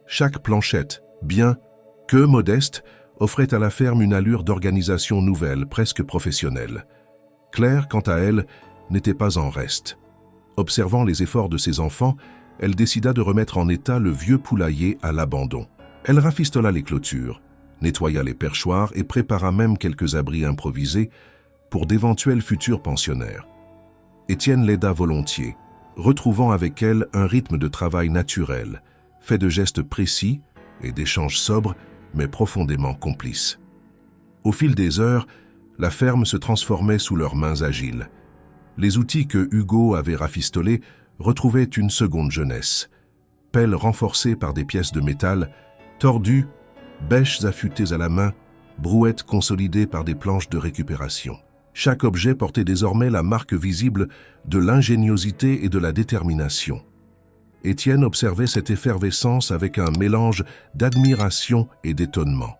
Chaque planchette, bien que modeste, offrait à la ferme une allure d'organisation nouvelle, presque professionnelle. Claire, quant à elle, n'était pas en reste. Observant les efforts de ses enfants, elle décida de remettre en état le vieux poulailler à l'abandon. Elle rafistola les clôtures, nettoya les perchoirs et prépara même quelques abris improvisés pour d'éventuels futurs pensionnaires. Étienne l'aida volontiers, retrouvant avec elle un rythme de travail naturel, fait de gestes précis et d'échanges sobres, mais profondément complices. Au fil des heures, la ferme se transformait sous leurs mains agiles. Les outils que Hugo avait rafistolés retrouvaient une seconde jeunesse. Pelles renforcées par des pièces de métal, tordues, bêches affûtées à la main, brouettes consolidées par des planches de récupération. Chaque objet portait désormais la marque visible de l'ingéniosité et de la détermination. Étienne observait cette effervescence avec un mélange d'admiration et d'étonnement.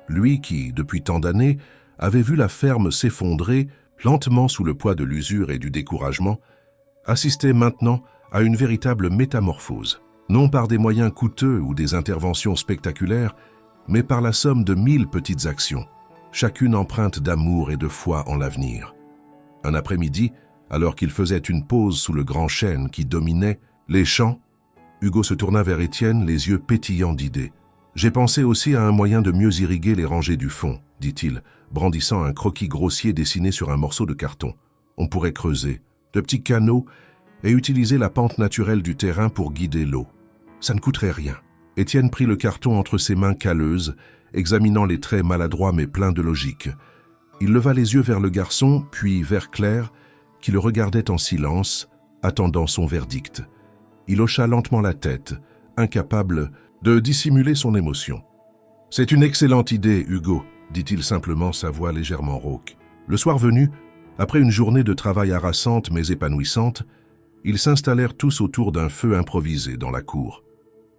Lui qui, depuis tant d'années, avait vu la ferme s'effondrer lentement sous le poids de l'usure et du découragement, assistait maintenant à une véritable métamorphose, non par des moyens coûteux ou des interventions spectaculaires, mais par la somme de 1000 petites actions, chacune empreinte d'amour et de foi en l'avenir. Un après-midi, alors qu'il faisait une pause sous le grand chêne qui dominait les champs, Hugo se tourna vers Étienne, les yeux pétillants d'idées. « J'ai pensé aussi à un moyen de mieux irriguer les rangées du fond, » dit-il, brandissant un croquis grossier dessiné sur un morceau de carton. « On pourrait creuser de petits canaux et utiliser la pente naturelle du terrain pour guider l'eau. Ça ne coûterait rien. » Étienne prit le carton entre ses mains calleuses, examinant les traits maladroits mais pleins de logique. Il leva les yeux vers le garçon, puis vers Claire, qui le regardait en silence, attendant son verdict. Il hocha lentement la tête, incapable de dissimuler son émotion. « C'est une excellente idée, Hugo, » dit-il simplement, sa voix légèrement rauque. Le soir venu, après une journée de travail harassante mais épanouissante, ils s'installèrent tous autour d'un feu improvisé dans la cour.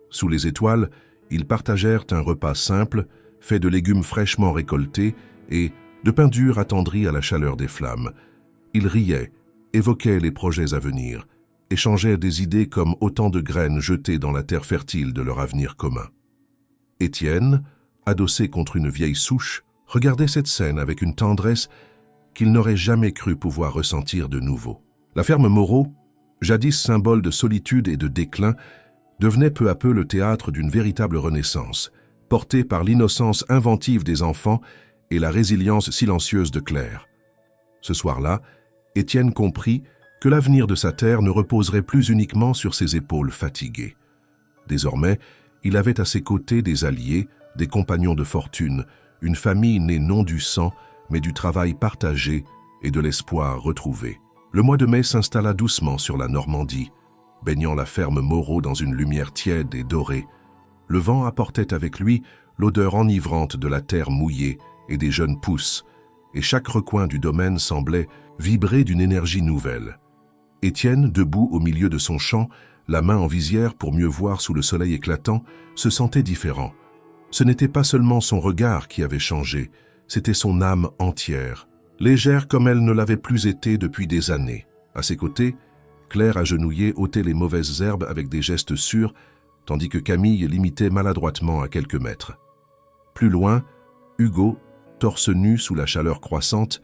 Sous les étoiles, ils partagèrent un repas simple, fait de légumes fraîchement récoltés et de pain dur attendri à la chaleur des flammes. Ils riaient, évoquaient les projets à venir, échangeaient des idées comme autant de graines jetées dans la terre fertile de leur avenir commun. Étienne, adossé contre une vieille souche, regardait cette scène avec une tendresse qu'il n'aurait jamais cru pouvoir ressentir de nouveau. La ferme Moreau, jadis symbole de solitude et de déclin, devenait peu à peu le théâtre d'une véritable renaissance, portée par l'innocence inventive des enfants et la résilience silencieuse de Claire. Ce soir-là, Étienne comprit que l'avenir de sa terre ne reposerait plus uniquement sur ses épaules fatiguées. Désormais, il avait à ses côtés des alliés, des compagnons de fortune, une famille née non du sang, mais du travail partagé et de l'espoir retrouvé. Le mois de mai s'installa doucement sur la Normandie, baignant la ferme Moreau dans une lumière tiède et dorée. Le vent apportait avec lui l'odeur enivrante de la terre mouillée et des jeunes pousses, et chaque recoin du domaine semblait vibrer d'une énergie nouvelle. Étienne, debout au milieu de son champ, la main en visière pour mieux voir sous le soleil éclatant, se sentait différent. Ce n'était pas seulement son regard qui avait changé, c'était son âme entière, légère comme elle ne l'avait plus été depuis des années. À ses côtés, Claire, agenouillée, ôtait les mauvaises herbes avec des gestes sûrs, tandis que Camille l'imitait maladroitement à quelques mètres. Plus loin, Hugo, torse nu sous la chaleur croissante,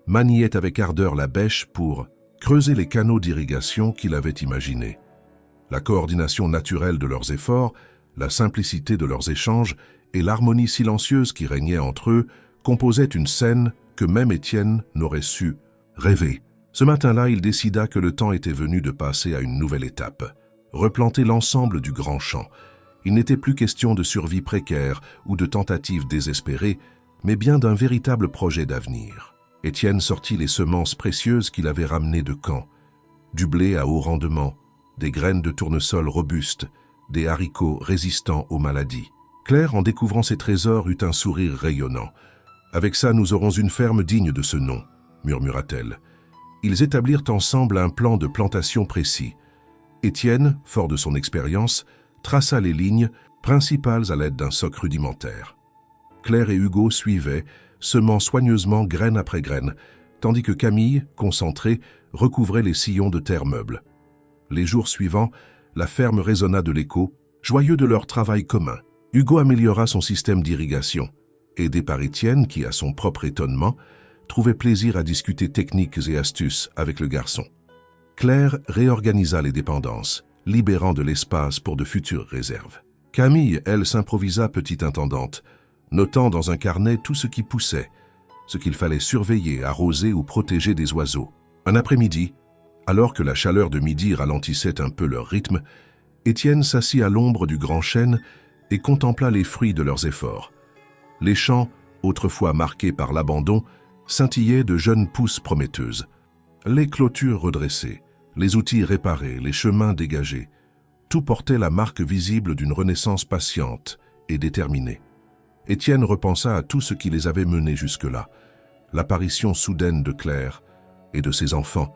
maniait avec ardeur la bêche pour creuser les canaux d'irrigation qu'il avait imaginés. La coordination naturelle de leurs efforts, la simplicité de leurs échanges et l'harmonie silencieuse qui régnait entre eux composaient une scène que même Étienne n'aurait su rêver. Ce matin-là, il décida que le temps était venu de passer à une nouvelle étape, replanter l'ensemble du grand champ. Il n'était plus question de survie précaire ou de tentatives désespérées, mais bien d'un véritable projet d'avenir. Étienne sortit les semences précieuses qu'il avait ramenées de Caen, du blé à haut rendement, des graines de tournesol robustes, des haricots résistants aux maladies. Claire, en découvrant ces trésors, eut un sourire rayonnant. « Avec ça, nous aurons une ferme digne de ce nom », murmura-t-elle. Ils établirent ensemble un plan de plantation précis. Étienne, fort de son expérience, traça les lignes principales à l'aide d'un soc rudimentaire. Claire et Hugo suivaient, semant soigneusement graine après graine, tandis que Camille, concentrée, recouvrait les sillons de terre meuble. Les jours suivants, la ferme résonna de l'écho, joyeux de leur travail commun. Hugo améliora son système d'irrigation, aidé par Étienne qui, à son propre étonnement, trouvait plaisir à discuter techniques et astuces avec le garçon. Claire réorganisa les dépendances, libérant de l'espace pour de futures réserves. Camille, elle, s'improvisa petite intendante, notant dans un carnet tout ce qui poussait, ce qu'il fallait surveiller, arroser ou protéger des oiseaux. Un après-midi, alors que la chaleur de midi ralentissait un peu leur rythme, Étienne s'assit à l'ombre du grand chêne et contempla les fruits de leurs efforts. Les champs, autrefois marqués par l'abandon, scintillaient de jeunes pousses prometteuses. Les clôtures redressées, les outils réparés, les chemins dégagés, tout portait la marque visible d'une renaissance patiente et déterminée. Étienne repensa à tout ce qui les avait menés jusque-là, l'apparition soudaine de Claire et de ses enfants,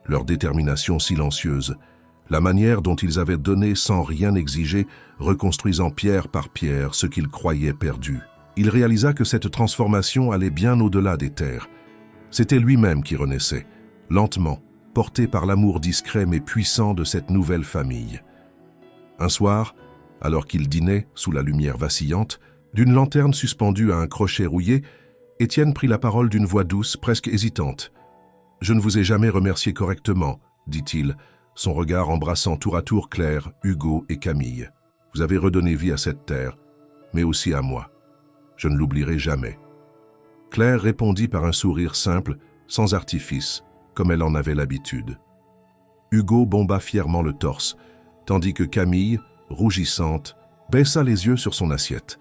leur détermination silencieuse, la manière dont ils avaient donné sans rien exiger, reconstruisant pierre par pierre ce qu'ils croyaient perdu. Il réalisa que cette transformation allait bien au-delà des terres. C'était lui-même qui renaissait, lentement, porté par l'amour discret mais puissant de cette nouvelle famille. Un soir, alors qu'il dînait, sous la lumière vacillante, d'une lanterne suspendue à un crochet rouillé, Étienne prit la parole d'une voix douce, presque hésitante. « Je ne vous ai jamais remercié correctement, » dit-il, son regard embrassant tour à tour Claire, Hugo et Camille. « Vous avez redonné vie à cette terre, mais aussi à moi. Je ne l'oublierai jamais. » Claire répondit par un sourire simple, sans artifice, comme elle en avait l'habitude. Hugo bomba fièrement le torse, tandis que Camille, rougissante, baissa les yeux sur son assiette.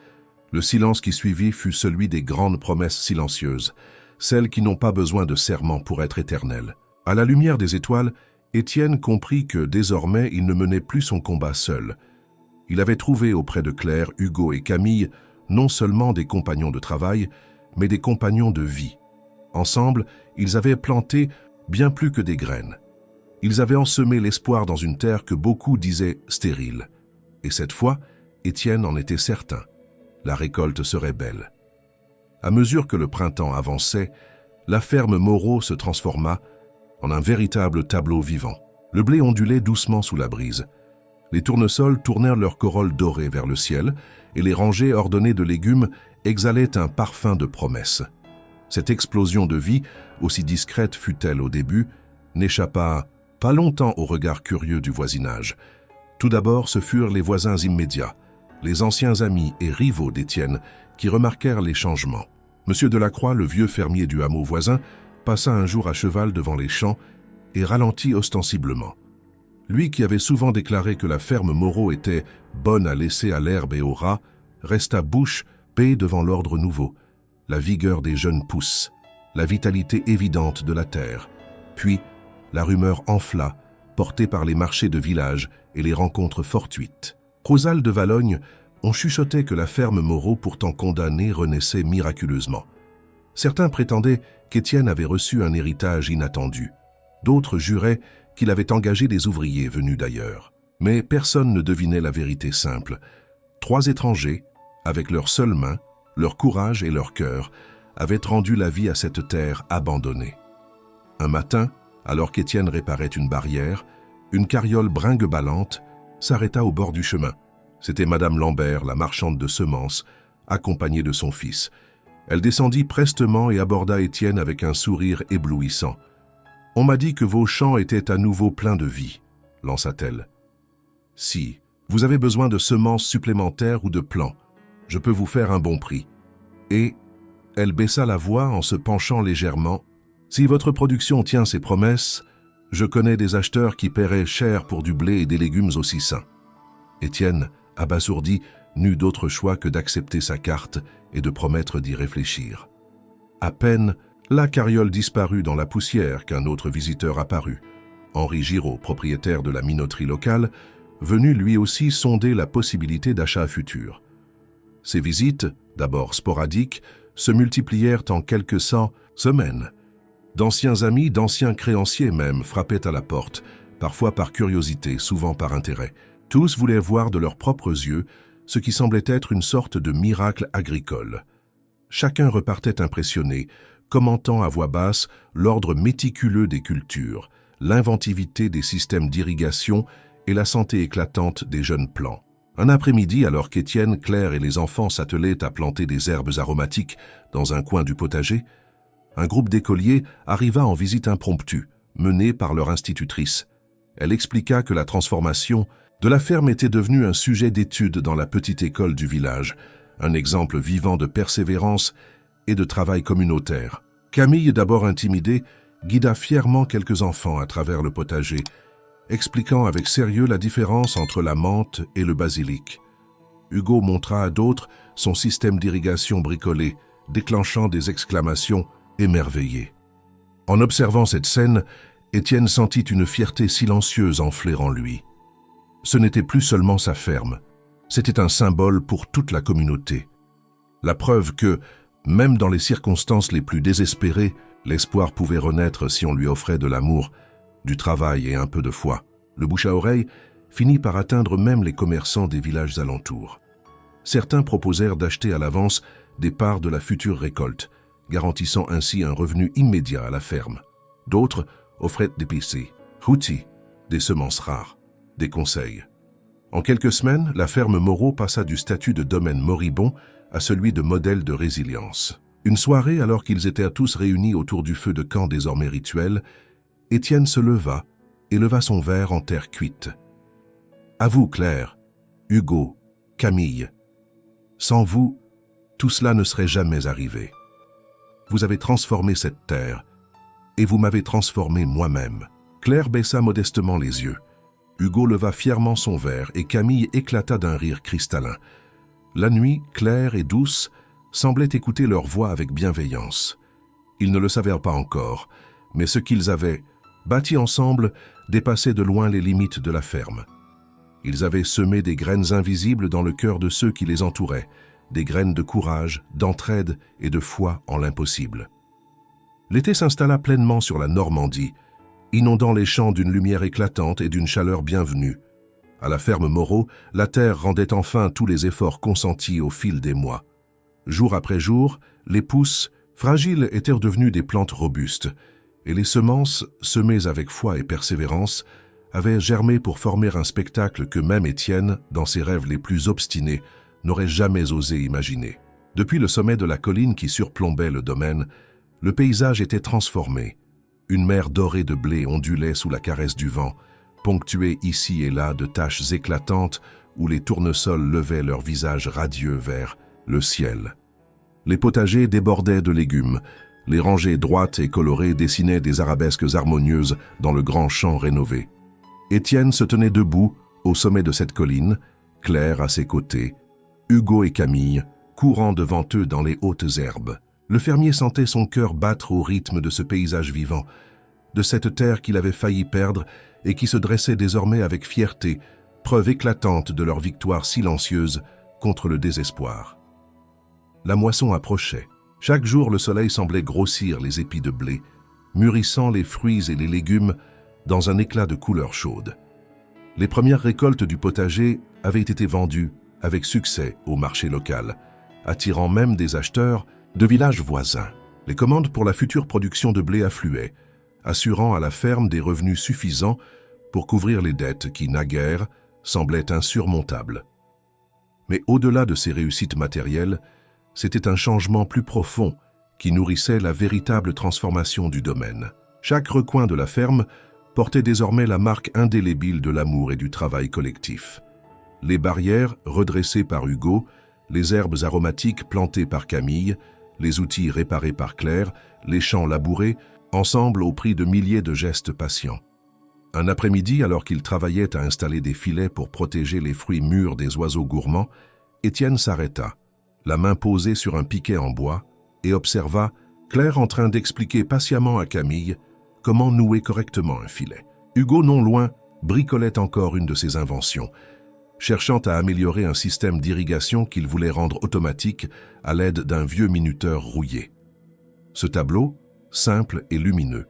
Le silence qui suivit fut celui des grandes promesses silencieuses, celles qui n'ont pas besoin de serment pour être éternelles. À la lumière des étoiles, Étienne comprit que désormais il ne menait plus son combat seul. Il avait trouvé auprès de Claire, Hugo et Camille non seulement des compagnons de travail, mais des compagnons de vie. Ensemble, ils avaient planté bien plus que des graines. Ils avaient ensemé l'espoir dans une terre que beaucoup disaient stérile. Et cette fois, Étienne en était certain. La récolte serait belle. À mesure que le printemps avançait, la ferme Moreau se transforma en un véritable tableau vivant. Le blé ondulait doucement sous la brise. Les tournesols tournèrent leur corolle dorée vers le ciel et les rangées ordonnées de légumes exhalaient un parfum de promesse. Cette explosion de vie, aussi discrète fut-elle au début, n'échappa pas longtemps au regard curieux du voisinage. Tout d'abord, ce furent les voisins immédiats, les anciens amis et rivaux d'Étienne, qui remarquèrent les changements. Monsieur Delacroix, le vieux fermier du hameau voisin, passa un jour à cheval devant les champs et ralentit ostensiblement. Lui qui avait souvent déclaré que la ferme Moreau était bonne à laisser à l'herbe et aux rats, resta bouche bée devant l'ordre nouveau, la vigueur des jeunes pousses, la vitalité évidente de la terre. Puis, la rumeur enfla, portée par les marchés de village et les rencontres fortuites. Rosal de Valogne, on chuchotait que la ferme Moreau, pourtant condamnée, renaissait miraculeusement. Certains prétendaient qu'Étienne avait reçu un héritage inattendu. D'autres juraient qu'il avait engagé des ouvriers venus d'ailleurs. Mais personne ne devinait la vérité simple. 3 étrangers, avec leurs seules mains, leur courage et leur cœur, avaient rendu la vie à cette terre abandonnée. Un matin, alors qu'Étienne réparait une barrière, une carriole bringue-ballante s'arrêta au bord du chemin. C'était Madame Lambert, la marchande de semences, accompagnée de son fils. Elle descendit prestement et aborda Étienne avec un sourire éblouissant. « On m'a dit que vos champs étaient à nouveau pleins de vie, » lança-t-elle. « Si vous avez besoin de semences supplémentaires ou de plants, je peux vous faire un bon prix. » Et elle baissa la voix en se penchant légèrement. « Si votre production tient ses promesses, je connais des acheteurs qui paieraient cher pour du blé et des légumes aussi sains. » Étienne, abasourdi, n'eut d'autre choix que d'accepter sa carte et de promettre d'y réfléchir. À peine, la carriole disparut dans la poussière qu'un autre visiteur apparut. Henri Giraud, propriétaire de la minoterie locale, venu lui aussi sonder la possibilité d'achat futur. Ces visites, d'abord sporadiques, se multiplièrent en quelques semaines. D'anciens amis, d'anciens créanciers même, frappaient à la porte, parfois par curiosité, souvent par intérêt. Tous voulaient voir de leurs propres yeux ce qui semblait être une sorte de miracle agricole. Chacun repartait impressionné, commentant à voix basse l'ordre méticuleux des cultures, l'inventivité des systèmes d'irrigation et la santé éclatante des jeunes plants. Un après-midi, alors qu'Étienne, Claire et les enfants s'attelaient à planter des herbes aromatiques dans un coin du potager, un groupe d'écoliers arriva en visite impromptue, mené par leur institutrice. Elle expliqua que la transformation de la ferme était devenue un sujet d'étude dans la petite école du village, un exemple vivant de persévérance et de travail communautaire. Camille, d'abord intimidée, guida fièrement quelques enfants à travers le potager, expliquant avec sérieux la différence entre la menthe et le basilic. Hugo montra à d'autres son système d'irrigation bricolé, déclenchant des exclamations émerveillées. En observant cette scène, Étienne sentit une fierté silencieuse enfler en lui. Ce n'était plus seulement sa ferme, c'était un symbole pour toute la communauté. La preuve que, même dans les circonstances les plus désespérées, l'espoir pouvait renaître si on lui offrait de l'amour, du travail et un peu de foi. Le bouche à oreille finit par atteindre même les commerçants des villages alentours. Certains proposèrent d'acheter à l'avance des parts de la future récolte, garantissant ainsi un revenu immédiat à la ferme. D'autres offraient des PC, outils, des semences rares, des conseils. En quelques semaines, la ferme Moreau passa du statut de domaine moribond à celui de modèle de résilience. Une soirée, alors qu'ils étaient tous réunis autour du feu de camp désormais rituel, Étienne se leva et leva son verre en terre cuite. « À vous, Claire, Hugo, Camille. Sans vous, tout cela ne serait jamais arrivé. Vous avez transformé cette terre, et vous m'avez transformé moi-même. » Claire baissa modestement les yeux. Hugo leva fièrement son verre et Camille éclata d'un rire cristallin. La nuit, claire et douce, semblait écouter leur voix avec bienveillance. Ils ne le savaient pas encore, mais ce qu'ils avaient, bâti ensemble, dépassait de loin les limites de la ferme. Ils avaient semé des graines invisibles dans le cœur de ceux qui les entouraient, des graines de courage, d'entraide et de foi en l'impossible. L'été s'installa pleinement sur la Normandie, inondant les champs d'une lumière éclatante et d'une chaleur bienvenue. À la ferme Moreau, la terre rendait enfin tous les efforts consentis au fil des mois. Jour après jour, les pousses, fragiles, étaient devenues des plantes robustes, et les semences, semées avec foi et persévérance, avaient germé pour former un spectacle que même Étienne, dans ses rêves les plus obstinés, n'aurait jamais osé imaginer. Depuis le sommet de la colline qui surplombait le domaine, le paysage était transformé. Une mer dorée de blé ondulait sous la caresse du vent, ponctuée ici et là de taches éclatantes où les tournesols levaient leurs visages radieux vers le ciel. Les potagers débordaient de légumes, les rangées droites et colorées dessinaient des arabesques harmonieuses dans le grand champ rénové. Étienne se tenait debout au sommet de cette colline, Claire à ses côtés, Hugo et Camille courant devant eux dans les hautes herbes. Le fermier sentait son cœur battre au rythme de ce paysage vivant, de cette terre qu'il avait failli perdre et qui se dressait désormais avec fierté, preuve éclatante de leur victoire silencieuse contre le désespoir. La moisson approchait. Chaque jour, le soleil semblait grossir les épis de blé, mûrissant les fruits et les légumes dans un éclat de couleur chaude. Les premières récoltes du potager avaient été vendues avec succès au marché local, attirant même des acheteurs de villages voisins. Les commandes pour la future production de blé affluaient, assurant à la ferme des revenus suffisants pour couvrir les dettes qui, naguère, semblaient insurmontables. Mais au-delà de ces réussites matérielles, c'était un changement plus profond qui nourrissait la véritable transformation du domaine. Chaque recoin de la ferme portait désormais la marque indélébile de l'amour et du travail collectif. Les barrières redressées par Hugo, les herbes aromatiques plantées par Camille, les outils réparés par Claire, les champs labourés, ensemble au prix de milliers de gestes patients. Un après-midi, alors qu'ils travaillaient à installer des filets pour protéger les fruits mûrs des oiseaux gourmands, Étienne s'arrêta, la main posée sur un piquet en bois, et observa Claire en train d'expliquer patiemment à Camille comment nouer correctement un filet. Hugo, non loin, bricolait encore une de ses inventions, cherchant à améliorer un système d'irrigation qu'il voulait rendre automatique à l'aide d'un vieux minuteur rouillé. Ce tableau, simple et lumineux,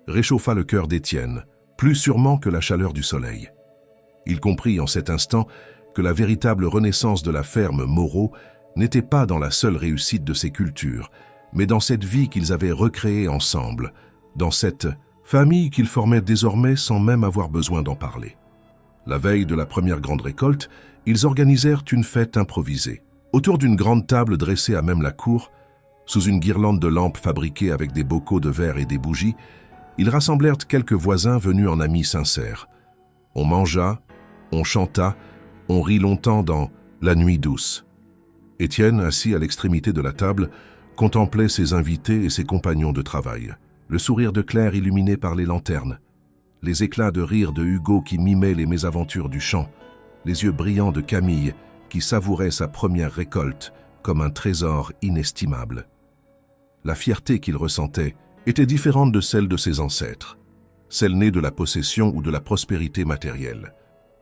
réchauffa le cœur d'Étienne, plus sûrement que la chaleur du soleil. Il comprit en cet instant que la véritable renaissance de la ferme Moreau n'était pas dans la seule réussite de ses cultures, mais dans cette vie qu'ils avaient recréée ensemble, dans cette famille qu'ils formaient désormais sans même avoir besoin d'en parler. La veille de la première grande récolte, ils organisèrent une fête improvisée. Autour d'une grande table dressée à même la cour, sous une guirlande de lampes fabriquées avec des bocaux de verre et des bougies, ils rassemblèrent quelques voisins venus en amis sincères. On mangea, on chanta, on rit longtemps dans la nuit douce. Étienne, assis à l'extrémité de la table, contemplait ses invités et ses compagnons de travail. Le sourire de Claire illuminé par les lanternes, les éclats de rire de Hugo qui mimait les mésaventures du champ, les yeux brillants de Camille qui savourait sa première récolte comme un trésor inestimable. La fierté qu'il ressentait était différente de celle de ses ancêtres, celle née de la possession ou de la prospérité matérielle.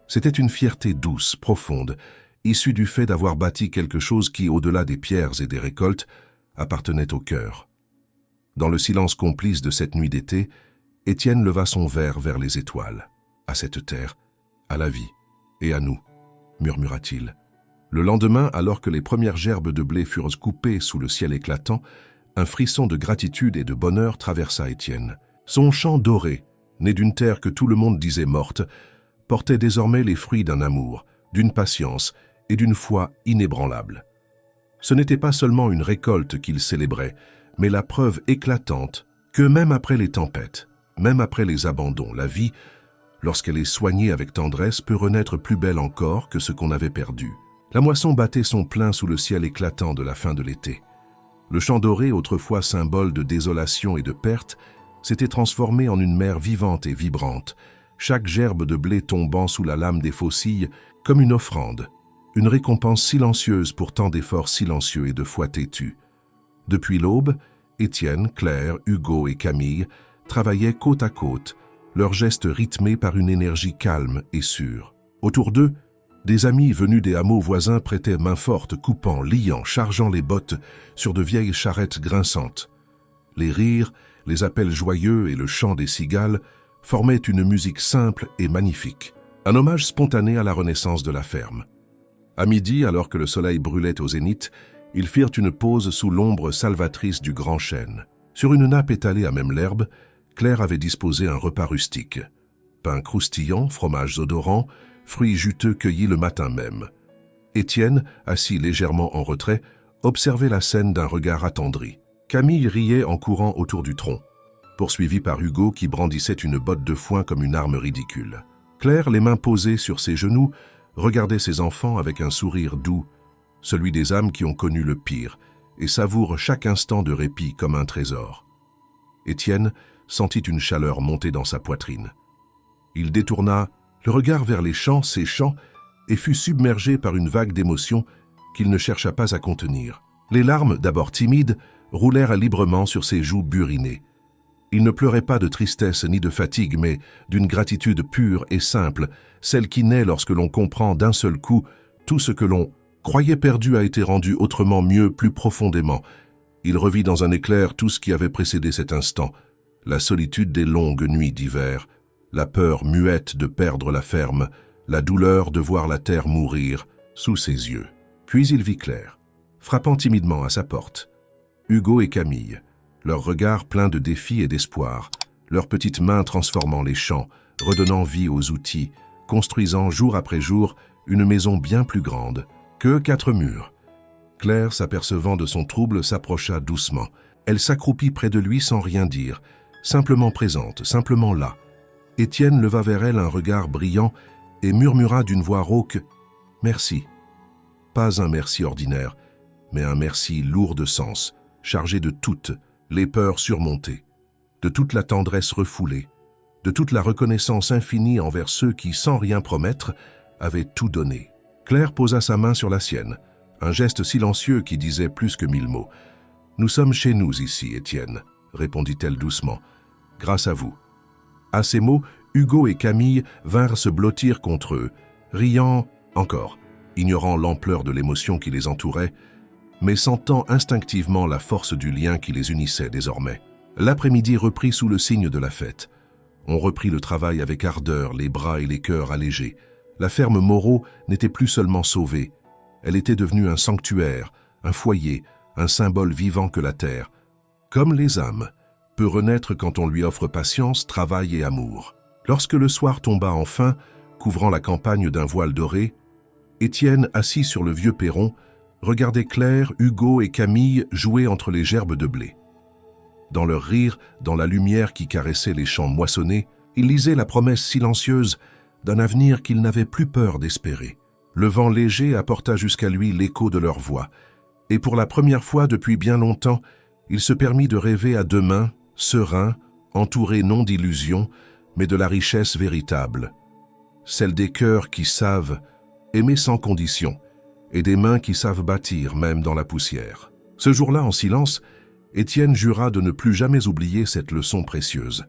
C'était une fierté douce, profonde, issue du fait d'avoir bâti quelque chose qui, au-delà des pierres et des récoltes, appartenait au cœur. Dans le silence complice de cette nuit d'été, Étienne leva son verre vers les étoiles. « À cette terre, à la vie et à nous », murmura-t-il. Le lendemain, alors que les premières gerbes de blé furent coupées sous le ciel éclatant, un frisson de gratitude et de bonheur traversa Étienne. Son champ doré, né d'une terre que tout le monde disait morte, portait désormais les fruits d'un amour, d'une patience et d'une foi inébranlables. Ce n'était pas seulement une récolte qu'il célébrait, mais la preuve éclatante que même après les tempêtes, même après les abandons, la vie, lorsqu'elle est soignée avec tendresse, peut renaître plus belle encore que ce qu'on avait perdu. La moisson battait son plein sous le ciel éclatant de la fin de l'été. Le champ doré, autrefois symbole de désolation et de perte, s'était transformé en une mer vivante et vibrante, chaque gerbe de blé tombant sous la lame des faucilles comme une offrande, une récompense silencieuse pour tant d'efforts silencieux et de foi têtus. Depuis l'aube, Étienne, Claire, Hugo et Camille travaillaient côte à côte, leurs gestes rythmés par une énergie calme et sûre. Autour d'eux, des amis venus des hameaux voisins prêtaient main forte, coupant, liant, chargeant les bottes sur de vieilles charrettes grinçantes. Les rires, les appels joyeux et le chant des cigales formaient une musique simple et magnifique, un hommage spontané à la renaissance de la ferme. À midi, alors que le soleil brûlait au zénith, ils firent une pause sous l'ombre salvatrice du grand chêne. Sur une nappe étalée à même l'herbe, Claire avait disposé un repas rustique. Pain croustillant, fromages odorants, fruits juteux cueillis le matin même. Étienne, assis légèrement en retrait, observait la scène d'un regard attendri. Camille riait en courant autour du tronc, poursuivi par Hugo qui brandissait une botte de foin comme une arme ridicule. Claire, les mains posées sur ses genoux, regardait ses enfants avec un sourire doux, celui des âmes qui ont connu le pire, et savourent chaque instant de répit comme un trésor. Étienne sentit une chaleur monter dans sa poitrine. Il détourna le regard vers les champs, ses champs, et fut submergé par une vague d'émotions qu'il ne chercha pas à contenir. Les larmes, d'abord timides, roulèrent librement sur ses joues burinées. Il ne pleurait pas de tristesse ni de fatigue, mais d'une gratitude pure et simple, celle qui naît lorsque l'on comprend d'un seul coup tout ce que l'on croyait perdu a été rendu autrement mieux, plus profondément. Il revit dans un éclair tout ce qui avait précédé cet instant, la solitude des longues nuits d'hiver, la peur muette de perdre la ferme, la douleur de voir la terre mourir sous ses yeux. Puis il vit Claire, frappant timidement à sa porte. Hugo et Camille, leurs regards pleins de défis et d'espoir, leurs petites mains transformant les champs, redonnant vie aux outils, construisant jour après jour une maison bien plus grande que 4 murs. Claire, s'apercevant de son trouble, s'approcha doucement. Elle s'accroupit près de lui sans rien dire, simplement présente, simplement là. Étienne leva vers elle un regard brillant et murmura d'une voix rauque « Merci ». Pas un merci ordinaire, mais un merci lourd de sens, chargé de toutes les peurs surmontées, de toute la tendresse refoulée, de toute la reconnaissance infinie envers ceux qui, sans rien promettre, avaient tout donné. Claire posa sa main sur la sienne, un geste silencieux qui disait plus que 1000 mots. « Nous sommes chez nous ici, Étienne », répondit-elle doucement, « grâce à vous. » À ces mots, Hugo et Camille vinrent se blottir contre eux, riant encore, ignorant l'ampleur de l'émotion qui les entourait, mais sentant instinctivement la force du lien qui les unissait désormais. L'après-midi reprit sous le signe de la fête. On reprit le travail avec ardeur, les bras et les cœurs allégés. La ferme Moreau n'était plus seulement sauvée, elle était devenue un sanctuaire, un foyer, un symbole vivant que la terre, comme les âmes, peut renaître quand on lui offre patience, travail et amour. Lorsque le soir tomba enfin, couvrant la campagne d'un voile doré, Étienne, assis sur le vieux perron, regardait Claire, Hugo et Camille jouer entre les gerbes de blé. Dans leur rire, dans la lumière qui caressait les champs moissonnés, il lisait la promesse silencieuse d'un avenir qu'il n'avait plus peur d'espérer. Le vent léger apporta jusqu'à lui l'écho de leur voix, et pour la première fois depuis bien longtemps, il se permit de rêver à demain, serein, entouré non d'illusions, mais de la richesse véritable, celle des cœurs qui savent aimer sans condition et des mains qui savent bâtir même dans la poussière. Ce jour-là, en silence, Étienne jura de ne plus jamais oublier cette leçon précieuse.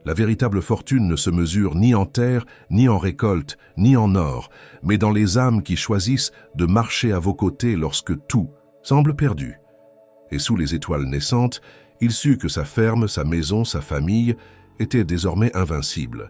La véritable fortune ne se mesure ni en terre, ni en récolte, ni en or, mais dans les âmes qui choisissent de marcher à vos côtés lorsque tout semble perdu. Et sous les étoiles naissantes, il sut que sa ferme, sa maison, sa famille étaient désormais invincibles.